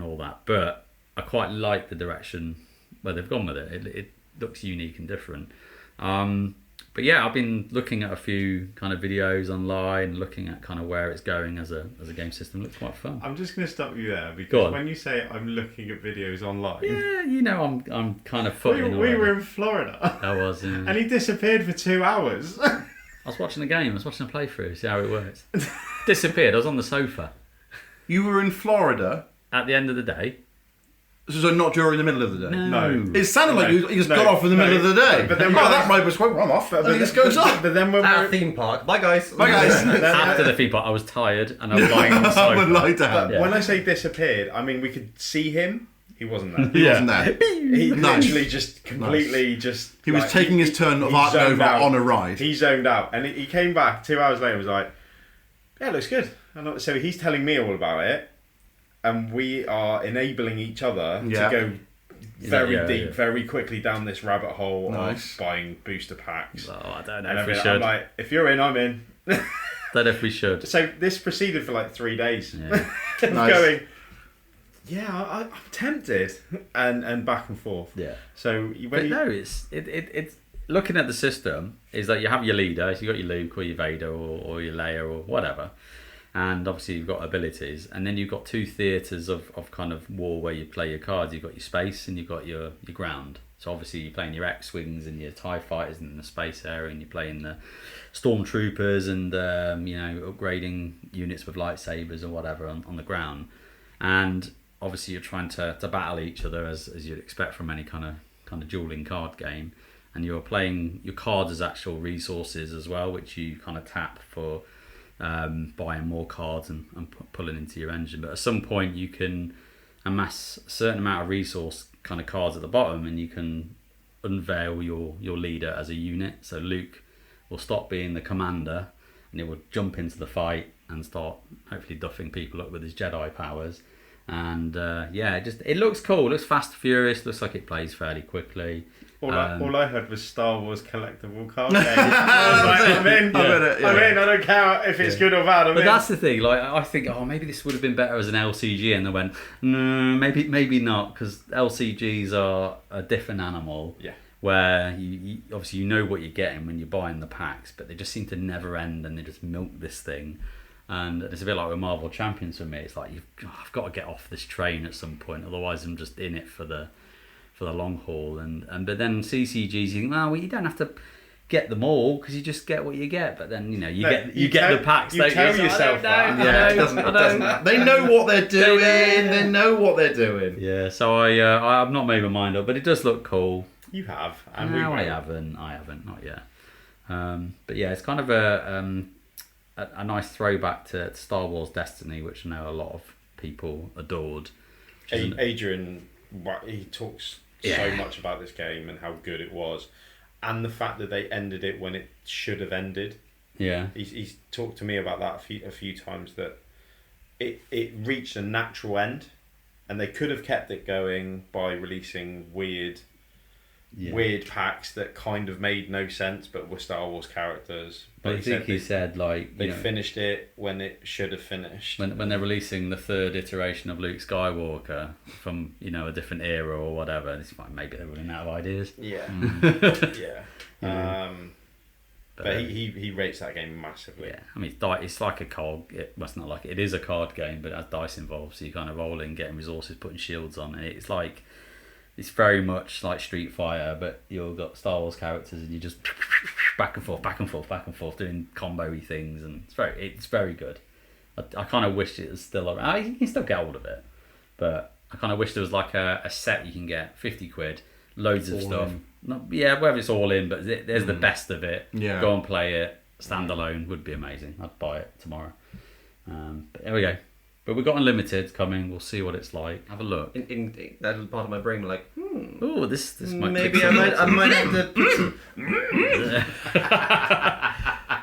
Speaker 1: all that. But I quite like the direction where they've gone with it. It looks unique and different. But yeah, I've been looking at a few kind of videos online, looking at kind of where it's going as a game system. It looks quite fun.
Speaker 3: I'm just going to stop you there
Speaker 1: Go
Speaker 3: because
Speaker 1: on.
Speaker 3: when you say I'm looking at videos online,
Speaker 1: Yeah, I'm kind of footing.
Speaker 3: we were in Florida
Speaker 1: I was.
Speaker 3: and he disappeared for 2 hours.
Speaker 1: I was watching a game. I was watching a playthrough, see how it works. Disappeared. I was on the sofa
Speaker 4: You were in Florida,
Speaker 1: at the end of the day.
Speaker 4: so not during the middle of the day.
Speaker 3: No.
Speaker 4: It sounded like you just
Speaker 3: No,
Speaker 4: got off in the middle of the day.
Speaker 3: But then
Speaker 4: that ride was quite. I'm off. And he just goes off.
Speaker 3: But then when
Speaker 2: At
Speaker 3: we're
Speaker 2: a theme park. Bye guys.
Speaker 4: Bye guys.
Speaker 1: After the theme park, I was tired and I was lying on the
Speaker 4: I would
Speaker 1: sofa.
Speaker 4: lie down.
Speaker 1: Yeah.
Speaker 3: when I say disappeared, I mean we could see him. He wasn't there.
Speaker 4: He wasn't there.
Speaker 3: He
Speaker 4: Nice.
Speaker 3: literally just completely just.
Speaker 4: He was
Speaker 3: like,
Speaker 4: taking his turn of
Speaker 3: he
Speaker 4: Art
Speaker 3: zoned
Speaker 4: Nova
Speaker 3: out.
Speaker 4: on a ride.
Speaker 3: He zoned out, and he came back 2 hours later and was like, "Yeah, it looks good." And so he's telling me all about it, and we are enabling each other
Speaker 4: Yeah.
Speaker 3: to go very
Speaker 1: Yeah,
Speaker 3: deep,
Speaker 1: yeah.
Speaker 3: very quickly down this rabbit hole
Speaker 4: Nice.
Speaker 3: of buying booster packs.
Speaker 1: Oh, I don't know
Speaker 3: And
Speaker 1: if we
Speaker 3: everything.
Speaker 1: should.
Speaker 3: I'm like, if you're in, I'm in.
Speaker 1: Don't know if we should.
Speaker 3: So this proceeded for like 3 days.
Speaker 1: Yeah.
Speaker 4: Nice.
Speaker 3: Going, yeah, I'm tempted, and back and forth.
Speaker 1: Yeah.
Speaker 3: So
Speaker 1: But
Speaker 3: when you,
Speaker 1: no, it's looking at the system is that you have your leader, so you've got your Luke or your Vader or your Leia or whatever, and obviously you've got abilities, and then you've got two theatres of kind of war where you play your cards. You've got your space and you've got your ground. So obviously you're playing your X-Wings and your TIE Fighters in the space area, and you're playing the Stormtroopers and upgrading units with lightsabers or whatever on the ground. And obviously you're trying to battle each other as you'd expect from any kind of dueling card game, and you're playing your cards as actual resources as well, which you kind of tap for buying more cards and pulling into your engine. But at some point you can amass a certain amount of resource kind of cards at the bottom, and you can unveil your leader as a unit. So Luke will stop being the commander and he will jump into the fight and start hopefully duffing people up with his Jedi powers. And it looks cool. It looks fast, furious. Looks like it plays fairly quickly.
Speaker 3: all I heard was Star Wars collectible card game. I was like, I'm in.
Speaker 4: Yeah.
Speaker 3: I'm in. I don't care if it's good or bad. I'm
Speaker 1: But
Speaker 3: in.
Speaker 1: that's the thing. Like, I think, maybe this would have been better as an LCG, and they went, no, maybe not, because LCGs are a different animal.
Speaker 3: Yeah.
Speaker 1: where you obviously you know what you're getting when you're buying the packs, but they just seem to never end, and they just milk this thing. And it's a bit like with Marvel Champions for me. It's like I've got to get off this train at some point, otherwise I'm just in it for the long haul. But then CCGs, you think, well, you don't have to get them all because you just get what you get. But then you get the packs.
Speaker 3: You tell yourself that.
Speaker 2: Yeah, it doesn't. They know what they're doing. They know what they're doing.
Speaker 1: Yeah, so I've not made my mind up, but it does look cool.
Speaker 3: You have, and
Speaker 1: no, I haven't, not yet. But yeah, it's kind of a nice throwback to Star Wars Destiny, which I know a lot of people adored.
Speaker 3: Adrian, he talks so much about this game and how good it was, and the fact that they ended it when it should have ended.
Speaker 1: Yeah,
Speaker 3: he's talked to me about that a few times, that it reached a natural end, and they could have kept it going by releasing weird packs that kind of made no sense but were Star Wars characters.
Speaker 1: But I think he said like
Speaker 3: they finished it when it should have finished.
Speaker 1: When they're releasing the third iteration of Luke Skywalker from a different era or whatever, it's fine. Maybe they're running out of ideas.
Speaker 3: Yeah, but he rates that game massively.
Speaker 1: Yeah, I mean it's like a card. It's not like it is a card game, but it has dice involved. So you kind of roll in, getting resources, putting shields on it. It's like. It's very much like Street Fighter, but you've got Star Wars characters and you just back and forth doing combo-y things, and it's very good. I kind of wish it was still around. You can still get hold of it, but I kind of wish there was like a set you can get, 50 quid, loads of stuff. Whether it's all in, but there's the best of it. Yeah. Go and play it. Standalone would be amazing. I'd buy it tomorrow. But there we go. But we've got Unlimited coming. We'll see what it's like. Have a look.
Speaker 2: In that was part of my brain, like,
Speaker 1: oh, this might.
Speaker 2: Maybe I might have to put some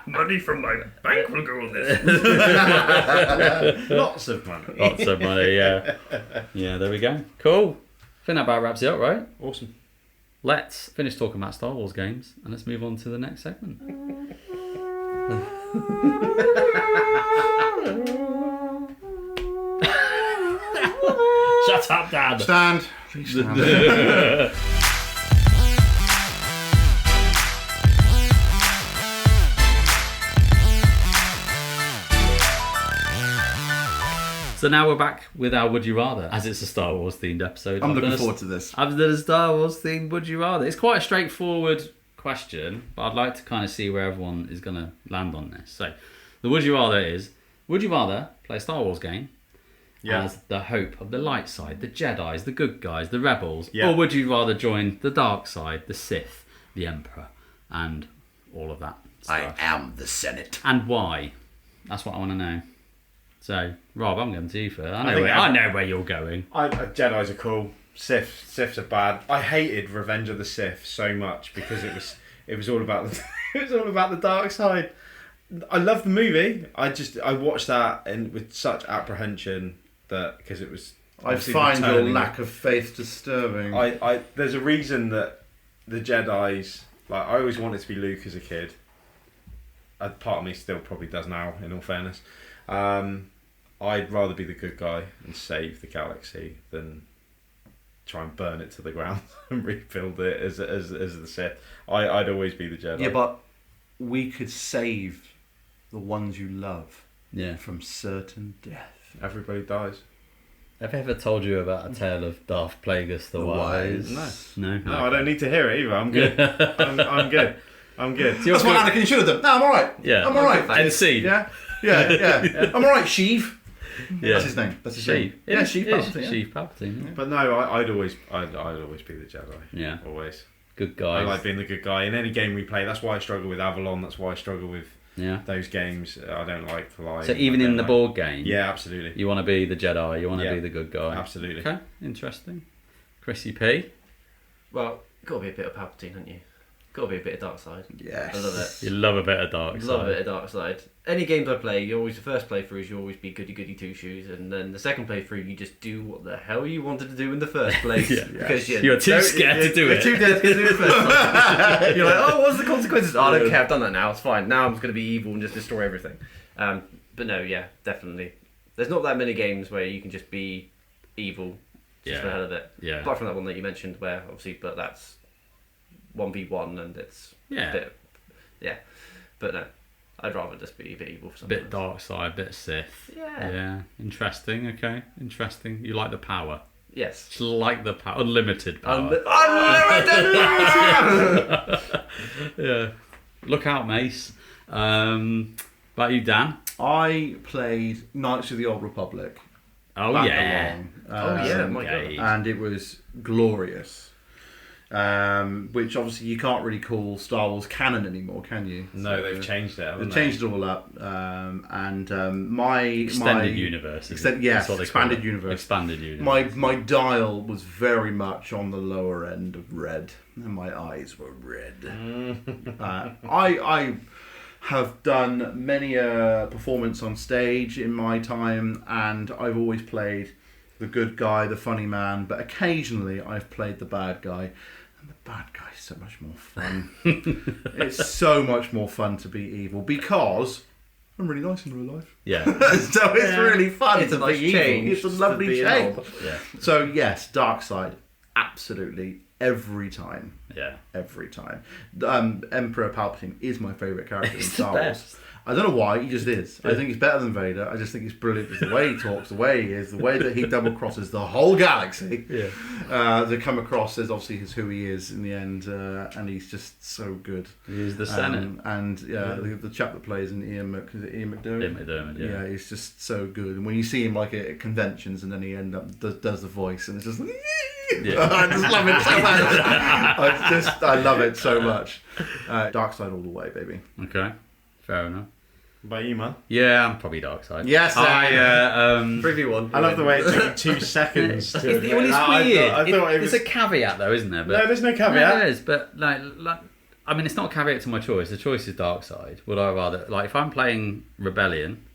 Speaker 2: money from my bank will go on this.
Speaker 3: Lots of money.
Speaker 1: Lots of money. Yeah. Yeah. There we go. Cool. I think that about wraps it up, right?
Speaker 3: Awesome.
Speaker 1: Let's finish talking about Star Wars games and let's move on to the next segment. Shut up, Dad.
Speaker 4: Stand. Please stand.
Speaker 1: So now we're back with our Would You Rather, as it's a Star Wars themed episode.
Speaker 4: I'm looking forward to this.
Speaker 1: I've done a Star Wars themed Would You Rather. It's quite a straightforward question, but I'd like to kind of see where everyone is going to land on this. So the Would You Rather is, would you rather play a Star Wars game as the hope of the light side, the Jedis, the good guys, the rebels, or would you rather join the dark side, the Sith, the Emperor, and all of that stuff?
Speaker 2: I am the Senate.
Speaker 1: And why? That's what I want to know. So, Rob, I'm going to you first. I know where you're going.
Speaker 3: Jedis are cool. Siths are bad. I hated Revenge of the Sith so much because it was all about the dark side. I love the movie. I watched that with such apprehension because it was.
Speaker 4: I find your lack of faith disturbing.
Speaker 3: There's a reason that the Jedis, like, I always wanted to be Luke as a kid. Part of me still probably does now, in all fairness. I'd rather be the good guy and save the galaxy than try and burn it to the ground and rebuild it as the Sith. I'd always be the Jedi.
Speaker 4: Yeah, but we could save the ones you love from certain death.
Speaker 3: Everybody dies.
Speaker 1: Have I ever told you about a tale of Darth Plagueis the Wise? No,
Speaker 3: I don't need to hear it either. I'm good. I'm good.
Speaker 4: That's what Anakin should have done. No, I'm alright.
Speaker 1: Yeah,
Speaker 4: I'm alright.
Speaker 1: And scene.
Speaker 4: Yeah. I'm alright, Sheev.
Speaker 1: Yeah.
Speaker 4: That's his name.
Speaker 1: Sheev.
Speaker 4: Yeah, Sheev Palpatine.
Speaker 1: Sheev Palpatine. Yeah.
Speaker 3: But no, I'd always be the Jedi.
Speaker 1: Yeah.
Speaker 3: Always.
Speaker 1: Good guy.
Speaker 3: I like being the good guy in any game we play. That's why I struggle with Avalon. That's why I struggle with those games. I don't like to lie.
Speaker 1: So even in the board game,
Speaker 3: yeah, absolutely.
Speaker 1: You want to be the Jedi. You want to be the good guy.
Speaker 3: Absolutely.
Speaker 1: Okay, interesting. Chrissy P.
Speaker 2: Well, got to be a bit of Palpatine, haven't you? Got to be a bit of dark side.
Speaker 4: Yes.
Speaker 2: I love it.
Speaker 1: You love a bit of dark side.
Speaker 2: Love a bit of dark side. Any games I play, the first playthrough is you always be goody goody two shoes, and then the second playthrough you just do what the hell you wanted to do in the first place. Because
Speaker 1: you're too scared to do it.
Speaker 2: You're too dead to do it first time. You're like, oh, what's the consequences? Oh, I don't care. I've done that now. It's fine. Now I'm just going to be evil and just destroy everything. But no, yeah, definitely. There's not that many games where you can just be evil just for the hell of it.
Speaker 1: Yeah.
Speaker 2: Apart from that one that you mentioned, where obviously, but that's 1v1 and it's
Speaker 1: Yeah.
Speaker 2: yeah. But no, I'd rather just be a bit evil for something.
Speaker 1: Bit dark side, bit Sith.
Speaker 2: Yeah.
Speaker 1: Yeah. Interesting. Okay. Interesting. You like the power.
Speaker 2: Yes.
Speaker 1: Just like the power. Unlimited power.
Speaker 2: Unlimited!
Speaker 1: Yeah. Look out, Mace. About you, Dan?
Speaker 4: I played Knights of the Old Republic.
Speaker 1: Oh,
Speaker 4: back
Speaker 1: yeah.
Speaker 4: along,
Speaker 2: my God.
Speaker 4: and it was glorious. Which obviously you can't really call Star Wars canon anymore, can you?
Speaker 3: No,
Speaker 4: So,
Speaker 3: they've changed it. Haven't
Speaker 4: They've changed it all up, my
Speaker 1: Extended universe.
Speaker 4: Yes,
Speaker 1: That's what they
Speaker 4: expanded
Speaker 1: call it.
Speaker 4: universe.
Speaker 1: Expanded universe.
Speaker 4: My dial was very much on the lower end of red, and my eyes were red. I have done many a performance on stage in my time, and I've always played the good guy, the funny man, but occasionally I've played the bad guy, and the bad guy is so much more fun. It's so much more fun to be evil because I'm really nice in real life.
Speaker 1: Yeah.
Speaker 4: So it's really fun.
Speaker 2: It's a
Speaker 4: to
Speaker 2: nice
Speaker 4: be evil.
Speaker 2: change
Speaker 4: It's a lovely
Speaker 2: to be
Speaker 4: change.
Speaker 2: an
Speaker 1: Yeah.
Speaker 4: So yes, dark side, absolutely every time.
Speaker 1: Yeah.
Speaker 4: Every time. Emperor Palpatine is my favourite character in
Speaker 1: He's the
Speaker 4: Star Wars.
Speaker 1: best.
Speaker 4: I don't know why, he just is. I think he's better than Vader. I just think he's brilliant. Just the way he talks, the way he is, the way that he double crosses the whole galaxy.
Speaker 1: Yeah.
Speaker 4: They come across as obviously is who he is in the end, and he's just so good.
Speaker 1: He's the Senate.
Speaker 4: And the chap that plays in Ian McDermott.
Speaker 1: Ian McDermott, yeah.
Speaker 4: He's just so good. And when you see him like at conventions, and then he does the voice, and it's just like,
Speaker 1: Yeah.
Speaker 4: I just love it so much. I love it so much. Dark side all the way, baby.
Speaker 1: Okay. Fair enough.
Speaker 3: About you, man?
Speaker 1: Yeah, I'm probably dark side.
Speaker 4: Yes,
Speaker 2: Preview one.
Speaker 3: I love the way it took you 2 seconds to...
Speaker 1: Well, it's weird.
Speaker 3: I thought it was...
Speaker 1: There's a caveat though, isn't there? But
Speaker 3: No, there's no caveat.
Speaker 1: No, there is, but like, I mean, it's not a caveat to my choice. The choice is dark side. Would I rather, like, if I'm playing Rebellion,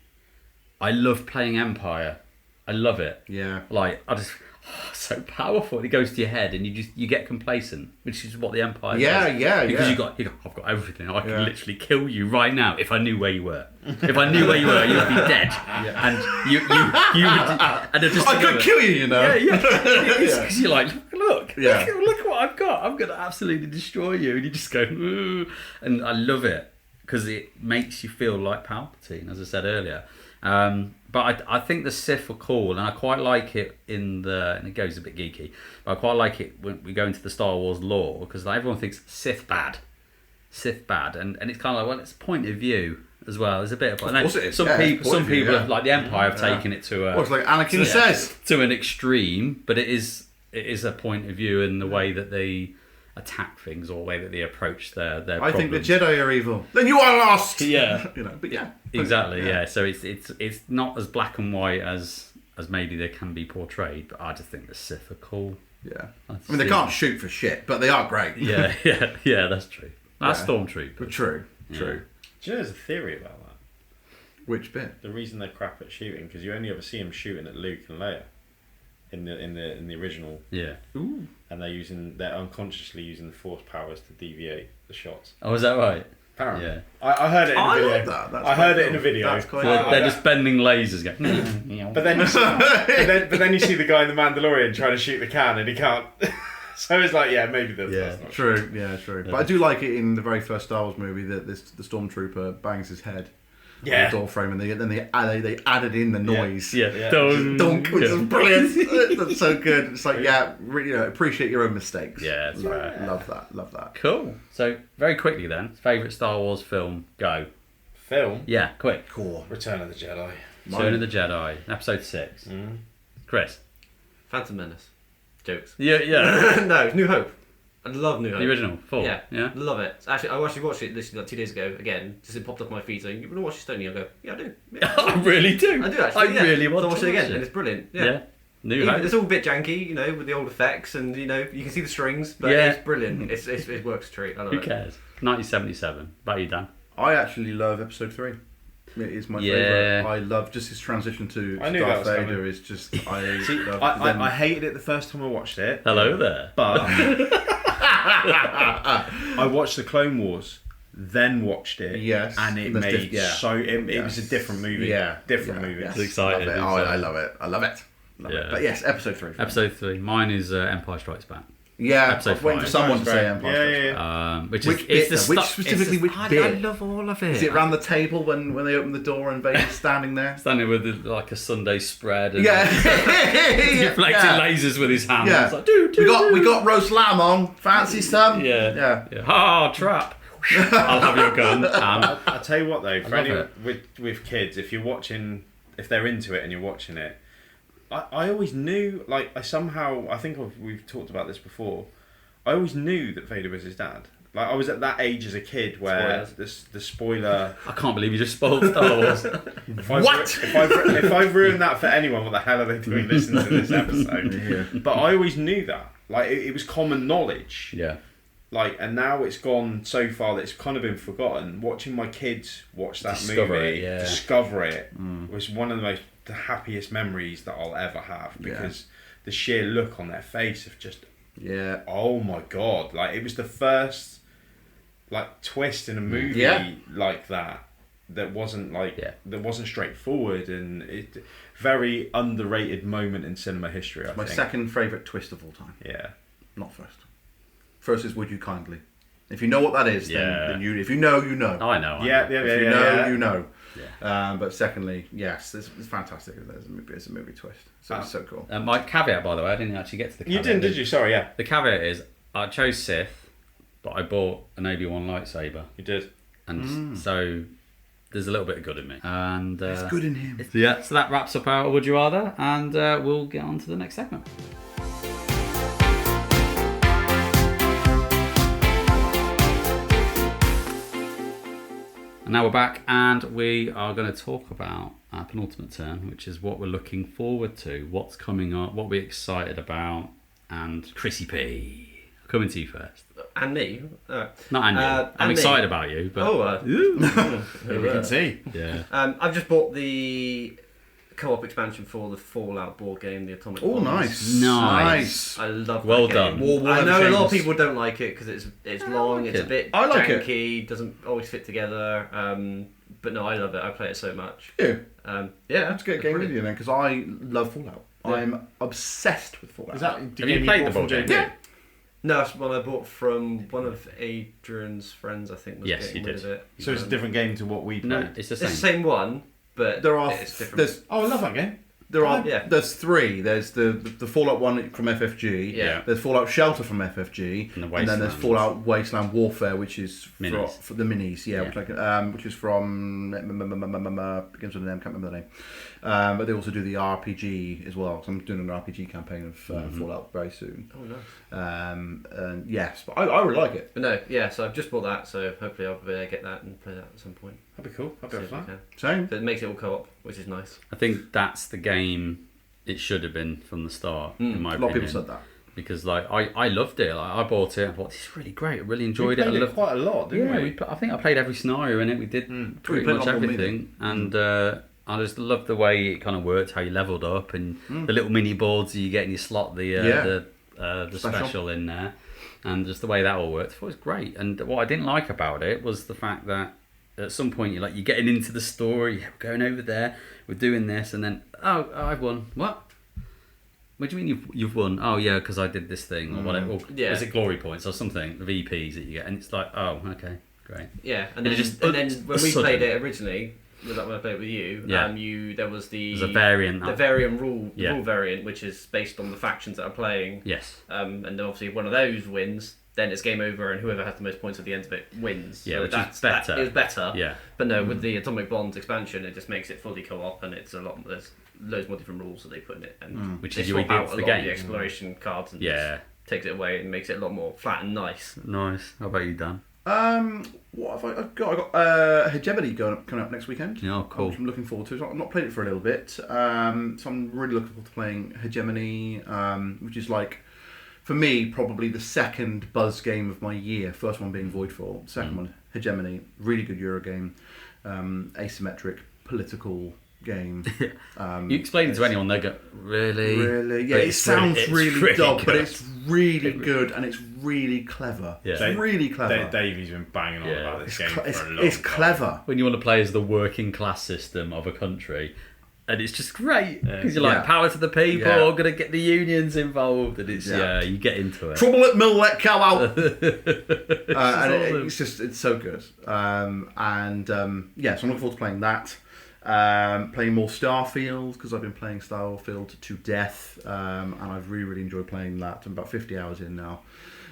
Speaker 1: I love playing Empire. I love it.
Speaker 4: Yeah.
Speaker 1: Like, so powerful. It goes to your head, and you get complacent, which is what the Empire does. Because you got, I've got everything. I can literally kill you right now if I knew where you were. If I knew where you were, you'd be dead. And you would. And
Speaker 4: I could kill you, you know.
Speaker 1: Yeah. Because you're like, look what I've got. I'm going to absolutely destroy you. And you just go, ooh. And I love it because it makes you feel like Palpatine, as I said earlier. But I think the Sith are cool, and I quite like it and it goes a bit geeky, but I quite like it when we go into the Star Wars lore, because like, everyone thinks Sith bad, and it's kind of like, well, it's point of view as well. There's a bit of
Speaker 4: course it is.
Speaker 1: Some people have, like the Empire have taken it to
Speaker 4: It's like Anakin says,
Speaker 1: to an extreme, but it is a point of view in the way that they attack things or the way that they approach their
Speaker 4: I think the
Speaker 1: problems.
Speaker 4: Jedi are evil. Then you are lost.
Speaker 1: Yeah.
Speaker 4: You know, but yeah.
Speaker 1: Exactly, yeah. So it's not as black and white as maybe they can be portrayed, but I just think the Sith are cool.
Speaker 4: Yeah. I mean, they can't shoot for shit, but they are great.
Speaker 1: Yeah, that's true. That's Stormtrooper.
Speaker 4: But true.
Speaker 3: Do you know there's a theory about that?
Speaker 4: Which bit?
Speaker 3: The reason they're crap at shooting, because you only ever see them shooting at Luke and Leia in the original.
Speaker 1: Yeah.
Speaker 4: Ooh.
Speaker 3: And they're unconsciously using the Force powers to deviate the shots.
Speaker 1: Oh, is that right?
Speaker 3: Apparently.
Speaker 1: Yeah.
Speaker 3: I heard it in a video.
Speaker 4: like that. That's
Speaker 3: I heard
Speaker 4: quite
Speaker 3: it in a
Speaker 4: cool.
Speaker 3: video.
Speaker 4: That's quite
Speaker 1: So
Speaker 4: cool.
Speaker 1: they're just bending lasers going.
Speaker 3: But then you see, but then you see the guy in the Mandalorian trying to shoot the can and he can't. So it's like, maybe that's not
Speaker 4: True. Yeah, true. But I do like it in the very first Star Wars movie that the stormtrooper bangs his head.
Speaker 3: Yeah.
Speaker 4: On the door frame, and they added in the noise.
Speaker 1: Yeah.
Speaker 4: Dunk, which is brilliant. That's so good. It's like, really, appreciate your own mistakes.
Speaker 1: Yeah, that's right.
Speaker 4: Love that.
Speaker 1: Cool. So very quickly then, favourite Star Wars film? Go.
Speaker 3: Film?
Speaker 1: Yeah, quick.
Speaker 4: Cool.
Speaker 3: Return of the Jedi.
Speaker 1: Return of the Jedi, episode 6. Chris.
Speaker 2: Phantom Menace. Jokes.
Speaker 1: Yeah.
Speaker 2: No, New Hope. I love New Hope.
Speaker 1: The original, full.
Speaker 2: Yeah,
Speaker 1: Yeah.
Speaker 2: love it. Actually, I actually watched it literally like 2 days ago. Again, just it popped up on my feed saying, "You want to watch this, don't you?" I go, "Yeah, I do." Yeah.
Speaker 1: I really do.
Speaker 2: I do actually.
Speaker 1: I really want
Speaker 2: to
Speaker 1: to
Speaker 2: watch it again, and it's brilliant. Yeah.
Speaker 1: New Hope.
Speaker 2: It's all a bit janky, with the old effects, and you can see the strings, but it's brilliant. It works a treat. I love
Speaker 1: Who
Speaker 2: it.
Speaker 1: cares? 1977. About you, Dan?
Speaker 4: I actually love episode 3. It is my favourite. I love just his transition to
Speaker 3: I knew
Speaker 4: Darth
Speaker 3: that was
Speaker 4: Vader
Speaker 3: coming.
Speaker 4: is just
Speaker 3: I hated it the first time I watched it.
Speaker 1: Hello there.
Speaker 3: But I watched the Clone Wars, then watched it.
Speaker 4: Yes.
Speaker 3: And it
Speaker 4: That's
Speaker 3: made
Speaker 4: different,
Speaker 3: it was a different movie. Different movie.
Speaker 4: Yes.
Speaker 1: It's exciting.
Speaker 4: Love it. I love it. Love it.
Speaker 1: Yeah.
Speaker 4: But yes, episode 3.
Speaker 1: Episode 3. Mine is Empire Strikes Back.
Speaker 4: Yeah,
Speaker 1: Episode
Speaker 4: I was waiting for
Speaker 1: 5.
Speaker 4: someone to
Speaker 3: That's
Speaker 4: say
Speaker 3: great.
Speaker 4: Empire
Speaker 3: Yeah,
Speaker 4: Strikes
Speaker 3: yeah,
Speaker 4: Back.
Speaker 1: Which
Speaker 4: Which
Speaker 1: is
Speaker 4: bit
Speaker 1: it's the
Speaker 4: though? Which
Speaker 1: stuff-
Speaker 4: specifically
Speaker 1: it's the-
Speaker 4: which bit?
Speaker 1: I love all of it.
Speaker 4: Is it around the table when they open the door and Vader's standing there?
Speaker 1: Standing with like a Sunday spread and
Speaker 4: Yeah.
Speaker 1: deflecting
Speaker 4: Yeah.
Speaker 1: lasers with his hands.
Speaker 4: Yeah.
Speaker 1: It's like, doo, doo,
Speaker 4: We
Speaker 1: doo.
Speaker 4: got roast lamb on. Fancy some?
Speaker 1: Yeah.
Speaker 4: Yeah.
Speaker 1: Ha, trap. I'll have your gun.
Speaker 3: I'll tell you what though, for
Speaker 1: love
Speaker 3: anyone with kids, if they're into it and you're watching it, I always knew, like, I think we've talked about this before, I always knew that Vader was his dad. Like, I was at that age as a kid where the spoiler...
Speaker 1: I can't believe you just spoiled Star Wars.
Speaker 3: If I've ruined that for anyone, what the hell are they doing listening to this episode?
Speaker 4: Yeah.
Speaker 3: But I always knew that. Like, it was common knowledge.
Speaker 1: Yeah.
Speaker 3: Like, and now it's gone so far that it's kind of been forgotten. Watching my kids watch that discover it was one of the happiest memories that I'll ever have, because the sheer look on their face of just, oh my god, like, it was the first like twist in a movie like that wasn't that wasn't straightforward, and it very underrated moment in cinema history. I
Speaker 4: My
Speaker 3: think.
Speaker 4: second favourite twist of all time.
Speaker 3: Yeah.
Speaker 4: Not first. First is Would You Kindly. If you know what that is, then if you know, you know.
Speaker 1: Oh, I know.
Speaker 4: If you know, you know. But secondly, yes, it's fantastic. It's a movie twist. So it's so cool.
Speaker 1: My caveat, by the way, I didn't actually get to the caveat.
Speaker 3: You didn't, did you? Sorry, yeah.
Speaker 1: The caveat is I chose Sith, but I bought an Obi-Wan lightsaber.
Speaker 3: You did.
Speaker 1: And so there's a little bit of good in me. And
Speaker 4: It's good in him.
Speaker 1: Yeah, so that wraps up our Would You Rather, and we'll get on to the next segment. And now we're back, and we are going to talk about our penultimate turn, which is what we're looking forward to, what's coming up, what we're excited about, and Chrissy P. Coming to you first.
Speaker 2: And me.
Speaker 1: Not and you. I'm
Speaker 2: and
Speaker 1: excited
Speaker 2: me.
Speaker 1: about you, but
Speaker 4: We can see.
Speaker 1: yeah.
Speaker 2: I've just bought the co-op expansion for the Fallout board game, the Atomic
Speaker 4: Oh,
Speaker 2: Bombs.
Speaker 1: Nice.
Speaker 2: I love that
Speaker 1: Well
Speaker 2: game.
Speaker 1: done.
Speaker 2: I know a lot of people don't like it because it's long,
Speaker 1: like
Speaker 2: it's
Speaker 1: it.
Speaker 2: a bit
Speaker 4: I like it.
Speaker 2: janky, doesn't always fit together. But no, I love it. I play it so much.
Speaker 4: Yeah.
Speaker 2: Let's
Speaker 4: Let's get a game with you then, because I love Fallout.
Speaker 2: Yeah.
Speaker 4: I'm obsessed with Fallout.
Speaker 3: Is that
Speaker 1: Have you played the board game?
Speaker 2: Yeah. No, it's one I bought from one of Adrian's friends, I think. Was
Speaker 1: Yes,
Speaker 2: getting
Speaker 1: you
Speaker 2: rid
Speaker 1: did.
Speaker 2: of it.
Speaker 3: So it's a different game to what we played?
Speaker 1: No, it's the
Speaker 2: It's the
Speaker 1: same.
Speaker 2: same one, but it's different.
Speaker 3: Oh, I love that game.
Speaker 4: There's three. There's the Fallout one from FFG.
Speaker 2: Yeah.
Speaker 4: There's Fallout Shelter from FFG.
Speaker 1: And the
Speaker 4: And then there's
Speaker 1: Wasteland.
Speaker 4: Fallout Wasteland Warfare, which is
Speaker 1: Minis.
Speaker 4: for the minis. Yeah. Which is from begins with an M. Can't remember the name. But they also do the RPG as well. So I'm doing an RPG campaign of Fallout very soon.
Speaker 2: Oh, nice.
Speaker 4: And yes, but I really like it.
Speaker 2: But no, yeah, so I've just bought that, so hopefully I'll be able to get that and play that at some point.
Speaker 3: That'd be cool. That'd
Speaker 2: See
Speaker 3: be
Speaker 2: if I
Speaker 3: fun.
Speaker 2: can.
Speaker 4: Same.
Speaker 2: So it makes it all co-op, which is nice.
Speaker 1: I think that's the game it should have been from the start, in my
Speaker 4: A
Speaker 1: opinion.
Speaker 4: lot of people said that.
Speaker 1: Because I loved it. Like, I bought it. I thought, this is really great. I really enjoyed
Speaker 3: We
Speaker 1: it. I
Speaker 3: played
Speaker 1: loved
Speaker 3: it quite a lot, didn't
Speaker 1: Yeah,
Speaker 3: we?
Speaker 1: I think I played every scenario in it. We did pretty
Speaker 4: We played
Speaker 1: much
Speaker 4: a lot more
Speaker 1: everything, and I just loved the way it kind of worked, how you leveled up, and the little mini boards you get in your slot, the special in there, and just the way that all worked. I thought it was great. And what I didn't like about it was the fact that at some point you're getting into the story. Yeah, we're going over there, we're doing this, and then I've won. What? What do you mean you've won? Oh yeah, because I did this thing or whatever. Or
Speaker 2: Yeah.
Speaker 1: is it glory points or something? VPs that you get, and it's like, oh, okay, great.
Speaker 2: Yeah, and
Speaker 1: And
Speaker 2: then,
Speaker 1: it just-
Speaker 2: and then when we
Speaker 1: sudden.
Speaker 2: played it originally, was that when I played it with you?
Speaker 1: Yeah.
Speaker 2: There was the
Speaker 1: There's a variant.
Speaker 2: the variant rule
Speaker 1: Yeah.
Speaker 2: variant, which is based on the factions that are playing.
Speaker 1: Yes.
Speaker 2: And then obviously if one of those wins, then it's game over, and whoever has the most points at the end of it wins.
Speaker 1: Yeah,
Speaker 2: So
Speaker 1: which is
Speaker 2: that's
Speaker 1: better.
Speaker 2: It was better.
Speaker 1: Yeah.
Speaker 2: But no, with the Atomic Bonds expansion, it just makes it fully co-op, and it's there's loads more different rules that they put in it, and
Speaker 1: Which
Speaker 2: they
Speaker 1: is your
Speaker 2: swap
Speaker 1: idea
Speaker 2: out
Speaker 1: for
Speaker 2: a
Speaker 1: the
Speaker 2: lot of
Speaker 1: game.
Speaker 2: the exploration cards and
Speaker 1: Yeah.
Speaker 2: just takes it away and makes it a lot more flat and nice.
Speaker 1: Nice. How about you, Dan?
Speaker 4: What have I got? I got Hegemony coming up next weekend.
Speaker 1: Yeah, cool.
Speaker 4: Which I'm looking forward to. So I've not played it for a little bit, so I'm really looking forward to playing Hegemony, which is for me probably the second buzz game of my year. First one being Voidfall, second one Hegemony. Really good Euro game, asymmetric political game.
Speaker 1: You explain it to anyone, they go, really?
Speaker 4: Really, yeah.
Speaker 1: But
Speaker 4: It sounds
Speaker 1: it's
Speaker 4: really dull, but
Speaker 1: good.
Speaker 4: it's really good and it's really clever.
Speaker 1: Yeah.
Speaker 4: It's really clever.
Speaker 3: Davey's been banging on
Speaker 1: Yeah.
Speaker 3: about this game for a long
Speaker 4: It's
Speaker 3: time.
Speaker 4: clever.
Speaker 1: When you want to play as the working class system of a country, And it's just great because you're
Speaker 2: Yeah.
Speaker 1: like power to the people,
Speaker 2: Yeah.
Speaker 1: gonna get the unions involved, and it's you get into it.
Speaker 4: Trouble at Millet, come out.
Speaker 1: Awesome.
Speaker 4: It's so good. So I'm looking forward to playing that. Playing more Starfield because I've been playing Starfield to death, and I've really enjoyed playing that. I'm about 50 hours in now.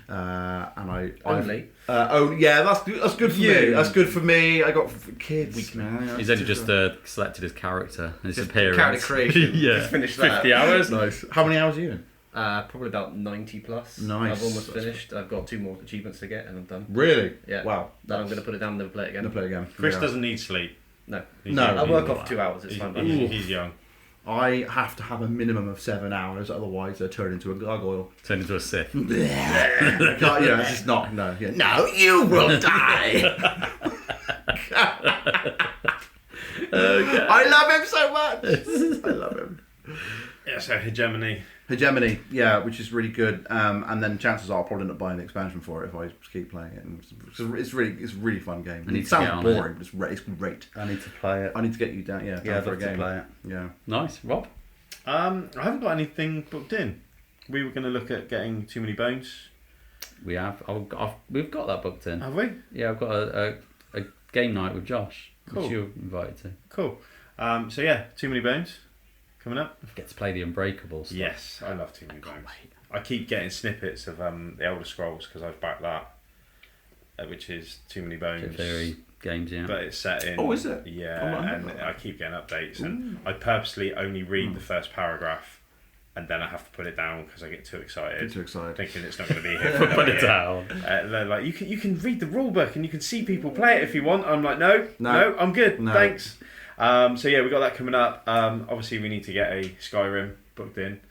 Speaker 2: Only?
Speaker 4: That's good for me. That's good for me. I got kids. Man.
Speaker 1: He's only just selected his character, his appearance.
Speaker 2: Character creation.
Speaker 1: Yeah,
Speaker 2: Just finished that.
Speaker 1: 50 hours.
Speaker 4: Nice. How many hours are you in?
Speaker 2: Probably about 90 plus.
Speaker 4: Nice.
Speaker 2: I've almost finished. I've got 2 more achievements to get and I'm done.
Speaker 4: Really?
Speaker 2: Yeah.
Speaker 4: Wow.
Speaker 2: Then I'm going to put it down and never play it
Speaker 4: Gonna
Speaker 2: again.
Speaker 4: play again.
Speaker 3: Chris
Speaker 4: Yeah.
Speaker 3: doesn't need sleep.
Speaker 2: No.
Speaker 3: He's
Speaker 4: No.
Speaker 3: young.
Speaker 2: I work off 2 hours. It's
Speaker 3: He's,
Speaker 2: fine.
Speaker 3: he's young.
Speaker 4: I have to have a minimum of 7 hours, otherwise I turn into a gargoyle.
Speaker 1: Turned into a Sith.
Speaker 4: I can't, it's just not. No. Yeah. No, you will die. I love him so much. I love him.
Speaker 3: Yeah, so Hegemony.
Speaker 4: Hegemony, yeah, which is really good. And then chances are I'll probably end up buying the expansion for it if I keep playing it. And it's a really fun game.
Speaker 1: I need
Speaker 4: It
Speaker 1: to
Speaker 4: sounds
Speaker 1: get on
Speaker 4: boring, but it's great.
Speaker 1: I need to play it.
Speaker 4: I need to get you down. Yeah, down for a game.
Speaker 1: play it.
Speaker 4: Yeah.
Speaker 1: Nice, Rob.
Speaker 3: I haven't got anything booked in. We were going to look at getting Too Many Bones.
Speaker 1: We have. We've got that booked in.
Speaker 3: Have we?
Speaker 1: Yeah, I've got a game night with Josh,
Speaker 3: Cool.
Speaker 1: which you're invited to.
Speaker 3: Cool. Too Many Bones coming up.
Speaker 1: Get to play the Unbreakable stuff.
Speaker 3: Yes, I love Too Many Bones. I keep getting snippets of the Elder Scrolls because I've backed that, which is Too Many Bones.
Speaker 1: Theory games, yeah.
Speaker 3: But it's set in.
Speaker 4: Oh, is it?
Speaker 3: Yeah,
Speaker 4: Oh, I
Speaker 3: and
Speaker 4: know that.
Speaker 3: I keep getting updates, and I purposely only read the first paragraph, and then I have to put it down because I get too excited.
Speaker 4: Get too excited.
Speaker 3: Thinking it's not going to be here. For
Speaker 1: Put it
Speaker 3: another year.
Speaker 1: down.
Speaker 3: They're like, you can read the rule book and you can see people play it if you want. I'm like, no, I'm good,
Speaker 4: No.
Speaker 3: thanks. We got that coming up. Obviously, we need to get a Skyrim booked in,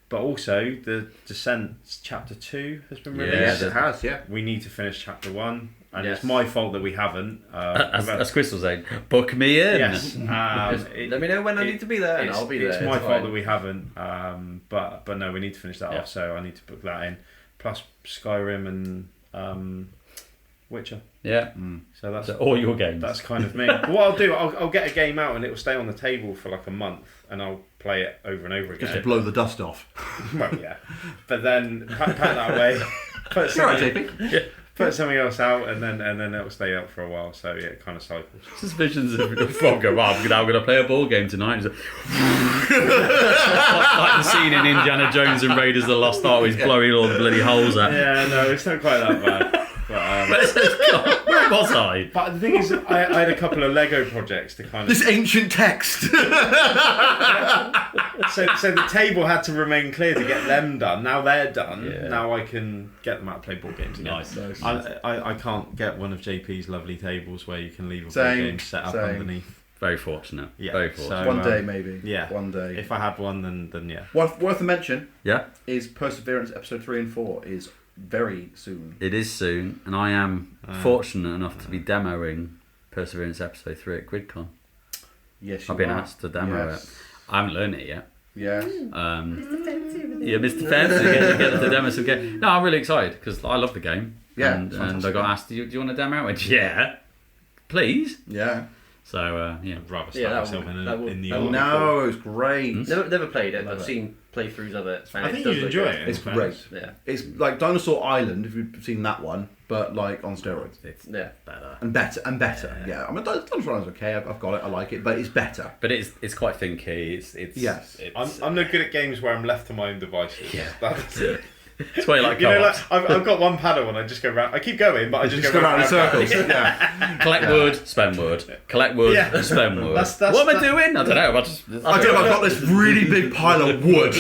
Speaker 3: but also the Descent Chapter 2 has been released.
Speaker 4: Yes, it has. Yeah.
Speaker 3: We need to finish Chapter 1, and
Speaker 2: Yes.
Speaker 3: it's my fault that we haven't.
Speaker 1: As Crystal said, book me in.
Speaker 3: Yes.
Speaker 2: Let me know when I need to be there and I'll be there.
Speaker 3: It's my fault
Speaker 2: fine.
Speaker 3: that we haven't. But no, we need to finish that
Speaker 1: Yeah.
Speaker 3: off. So I need to book that in. Plus Skyrim and Witcher.
Speaker 1: Yeah.
Speaker 3: So that's
Speaker 1: So all your games.
Speaker 3: that's kind of me. But what I'll do, I'll get a game out and it will stay on the table for like a month, and I'll play it over and over
Speaker 4: Just to
Speaker 3: again.
Speaker 4: blow the dust off.
Speaker 3: Well, yeah. But then pack that away. Put
Speaker 4: You're right,
Speaker 3: something,
Speaker 4: JP.
Speaker 3: put something else out, and then it will stay up for a while. So yeah, it kind of cycles.
Speaker 1: Just visions of Rob go, well, I'm going to play a ball game tonight. Like the scene in Indiana Jones and Raiders of the Lost Ark, he's blowing all the bloody holes out.
Speaker 3: Yeah, no, it's not quite that bad. But,
Speaker 1: Where was I?
Speaker 3: but the thing is, I had a couple of Lego projects to kind of.
Speaker 4: This ancient text.
Speaker 3: So the table had to remain clear to get them done. Now they're done.
Speaker 1: Yeah.
Speaker 3: Now I can get them out to play board games again.
Speaker 1: Nice.
Speaker 3: I can't get one of JP's lovely tables where you can leave a board
Speaker 4: Same,
Speaker 3: game set up
Speaker 4: same.
Speaker 3: underneath.
Speaker 1: Very fortunate.
Speaker 3: Yeah,
Speaker 1: Very
Speaker 3: so-
Speaker 1: fortunate.
Speaker 4: One day, maybe.
Speaker 3: Yeah.
Speaker 4: One day.
Speaker 3: If I had one, then yeah.
Speaker 4: Worth a mention
Speaker 1: Yeah,
Speaker 4: is Perseverance episode 3 and 4 is very soon.
Speaker 1: it is soon, and I am fortunate enough to be demoing Perseverance Episode 3 at GridCon.
Speaker 4: Yes,
Speaker 1: I've been asked to demo it. I haven't learned it yet.
Speaker 4: Yeah.
Speaker 1: Yeah, Mr. Fancy, get the demo some game. No, I'm really excited because I love the game.
Speaker 4: Yeah,
Speaker 1: and
Speaker 4: fantastic.
Speaker 1: I got asked, do you want a demo? I went, yeah, please.
Speaker 4: Yeah.
Speaker 1: So yeah,
Speaker 3: I'd rather
Speaker 2: Yeah,
Speaker 3: start
Speaker 2: that
Speaker 3: myself
Speaker 2: would-
Speaker 3: in the
Speaker 2: that would-
Speaker 3: order.
Speaker 4: No, it was great.
Speaker 2: Never played it, but
Speaker 4: Love
Speaker 2: I've
Speaker 4: it.
Speaker 2: seen playthroughs of it.
Speaker 3: I think
Speaker 2: does
Speaker 3: you'd
Speaker 2: look
Speaker 3: enjoy
Speaker 2: good.
Speaker 3: it.
Speaker 4: It's great.
Speaker 2: Yeah.
Speaker 4: It's like Dinosaur Island, if you've seen that one, but like on steroids.
Speaker 1: it's
Speaker 2: Yeah.
Speaker 1: better.
Speaker 4: And better. Yeah. I mean, Dinosaur Island's okay. I've got it. I like it, but it's better.
Speaker 1: But it's quite thinky. It's
Speaker 4: Yes.
Speaker 3: I'm no good at games where I'm left to my own devices.
Speaker 1: Yeah.
Speaker 3: That's it.
Speaker 1: It's why you like
Speaker 3: You know,
Speaker 1: co-ops.
Speaker 3: like I've got one paddle and I just go round. I keep going, but I just
Speaker 4: Just
Speaker 3: go
Speaker 4: go around in
Speaker 3: round
Speaker 4: circles. Yeah.
Speaker 1: Collect wood, spend wood. Collect wood,
Speaker 3: Yeah.
Speaker 1: spend wood.
Speaker 3: That's-
Speaker 1: what am I
Speaker 3: that-
Speaker 1: doing? I don't know.
Speaker 4: I don't know, I've got this really big pile of wood.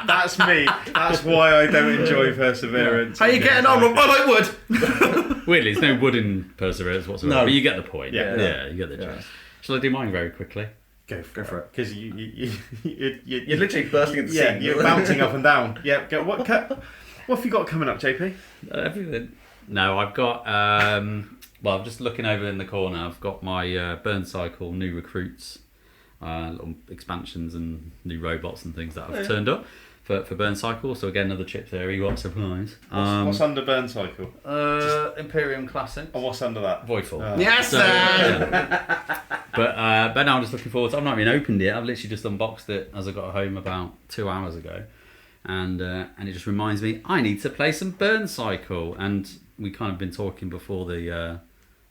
Speaker 3: That's me. That's why I don't enjoy Perseverance.
Speaker 4: How you getting on? I like wood.
Speaker 1: Weirdly, there's no wood in Perseverance whatsoever.
Speaker 4: No.
Speaker 1: But you get the point.
Speaker 3: Yeah.
Speaker 1: You get the
Speaker 4: Yeah.
Speaker 1: gist. Shall I do mine very quickly?
Speaker 3: Go for it.
Speaker 4: it.
Speaker 3: Because
Speaker 2: You're literally bursting at the
Speaker 3: yeah,
Speaker 2: seam.
Speaker 3: you're bouncing up and down. Yeah. Go, what have you got coming up, JP?
Speaker 1: Everything. No, I've got. Well, I'm just looking over in the corner. I've got my Burncycle new recruits, little expansions and new robots and things that have turned up for Burncycle. So again, another chip theory. What surprise?
Speaker 3: What's under Burncycle?
Speaker 1: Imperium Classic.
Speaker 3: And what's under that?
Speaker 1: Voidfall.
Speaker 3: Oh.
Speaker 4: Yes,
Speaker 1: So,
Speaker 4: sir.
Speaker 1: yeah. But now I'm just looking forward to. I've not even opened it. I've literally just unboxed it as I got home about 2 hours ago, and it just reminds me I need to play some Burncycle. And we kind of been talking before the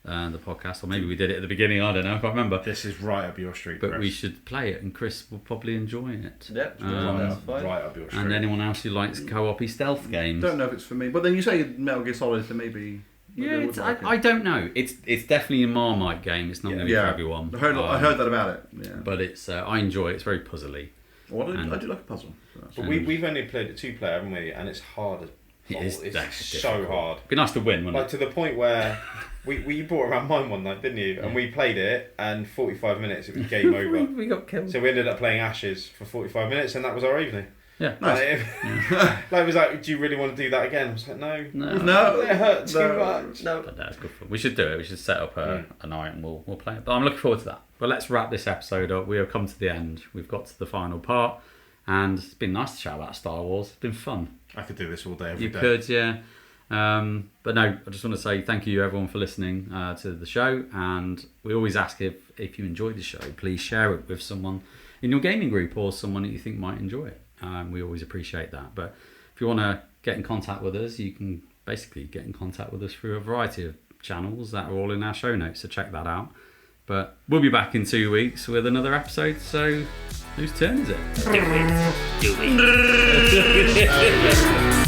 Speaker 1: podcast, or maybe we did it at the beginning. I don't know. I can't remember.
Speaker 3: This is right up your street,
Speaker 1: But
Speaker 3: Chris.
Speaker 1: we should play it, and Chris will probably enjoy it.
Speaker 2: Yep.
Speaker 3: right up your street.
Speaker 1: And anyone else who likes co-op stealth games.
Speaker 4: Don't know if it's for me, but then you say Metal Gear Solid, so maybe.
Speaker 1: Yeah, I don't know. It's definitely a Marmite game. It's not going to be for everyone.
Speaker 4: I heard that about it. Yeah.
Speaker 1: But it's I enjoy it. It's very puzzly.
Speaker 4: Well, I do like a puzzle.
Speaker 3: But we've only played it 2-player, haven't we? And it's hard as it's so hard.
Speaker 1: It'd be nice to win, wouldn't
Speaker 3: Like to the point where we brought around mine one night, didn't you? And we played it, and 45 minutes it was game over.
Speaker 1: we got killed.
Speaker 3: So we ended up playing Ashes for 45 minutes, and that was our evening.
Speaker 1: Yeah,
Speaker 3: nice. It was like, do you really want to do that again? I was like, no, it hurt too much.
Speaker 2: No,
Speaker 1: but that's good fun. We should do it. We should set up a night and we'll play it. But I'm looking forward to that. But let's wrap this episode up. We have come to the end. We've got to the final part, and it's been nice to chat about Star Wars. It's been fun.
Speaker 3: I could do this all day, every day.
Speaker 1: You could, yeah. But no, I just want to say thank you everyone for listening to the show, and we always ask if you enjoyed the show, please share it with someone in your gaming group or someone that you think might enjoy it. We always appreciate that. But if you want to get in contact with us, you can basically get in contact with us through a variety of channels that are all in our show notes, so check that out. But we'll be back in 2 weeks with another episode, so whose turn is it?
Speaker 5: Do it.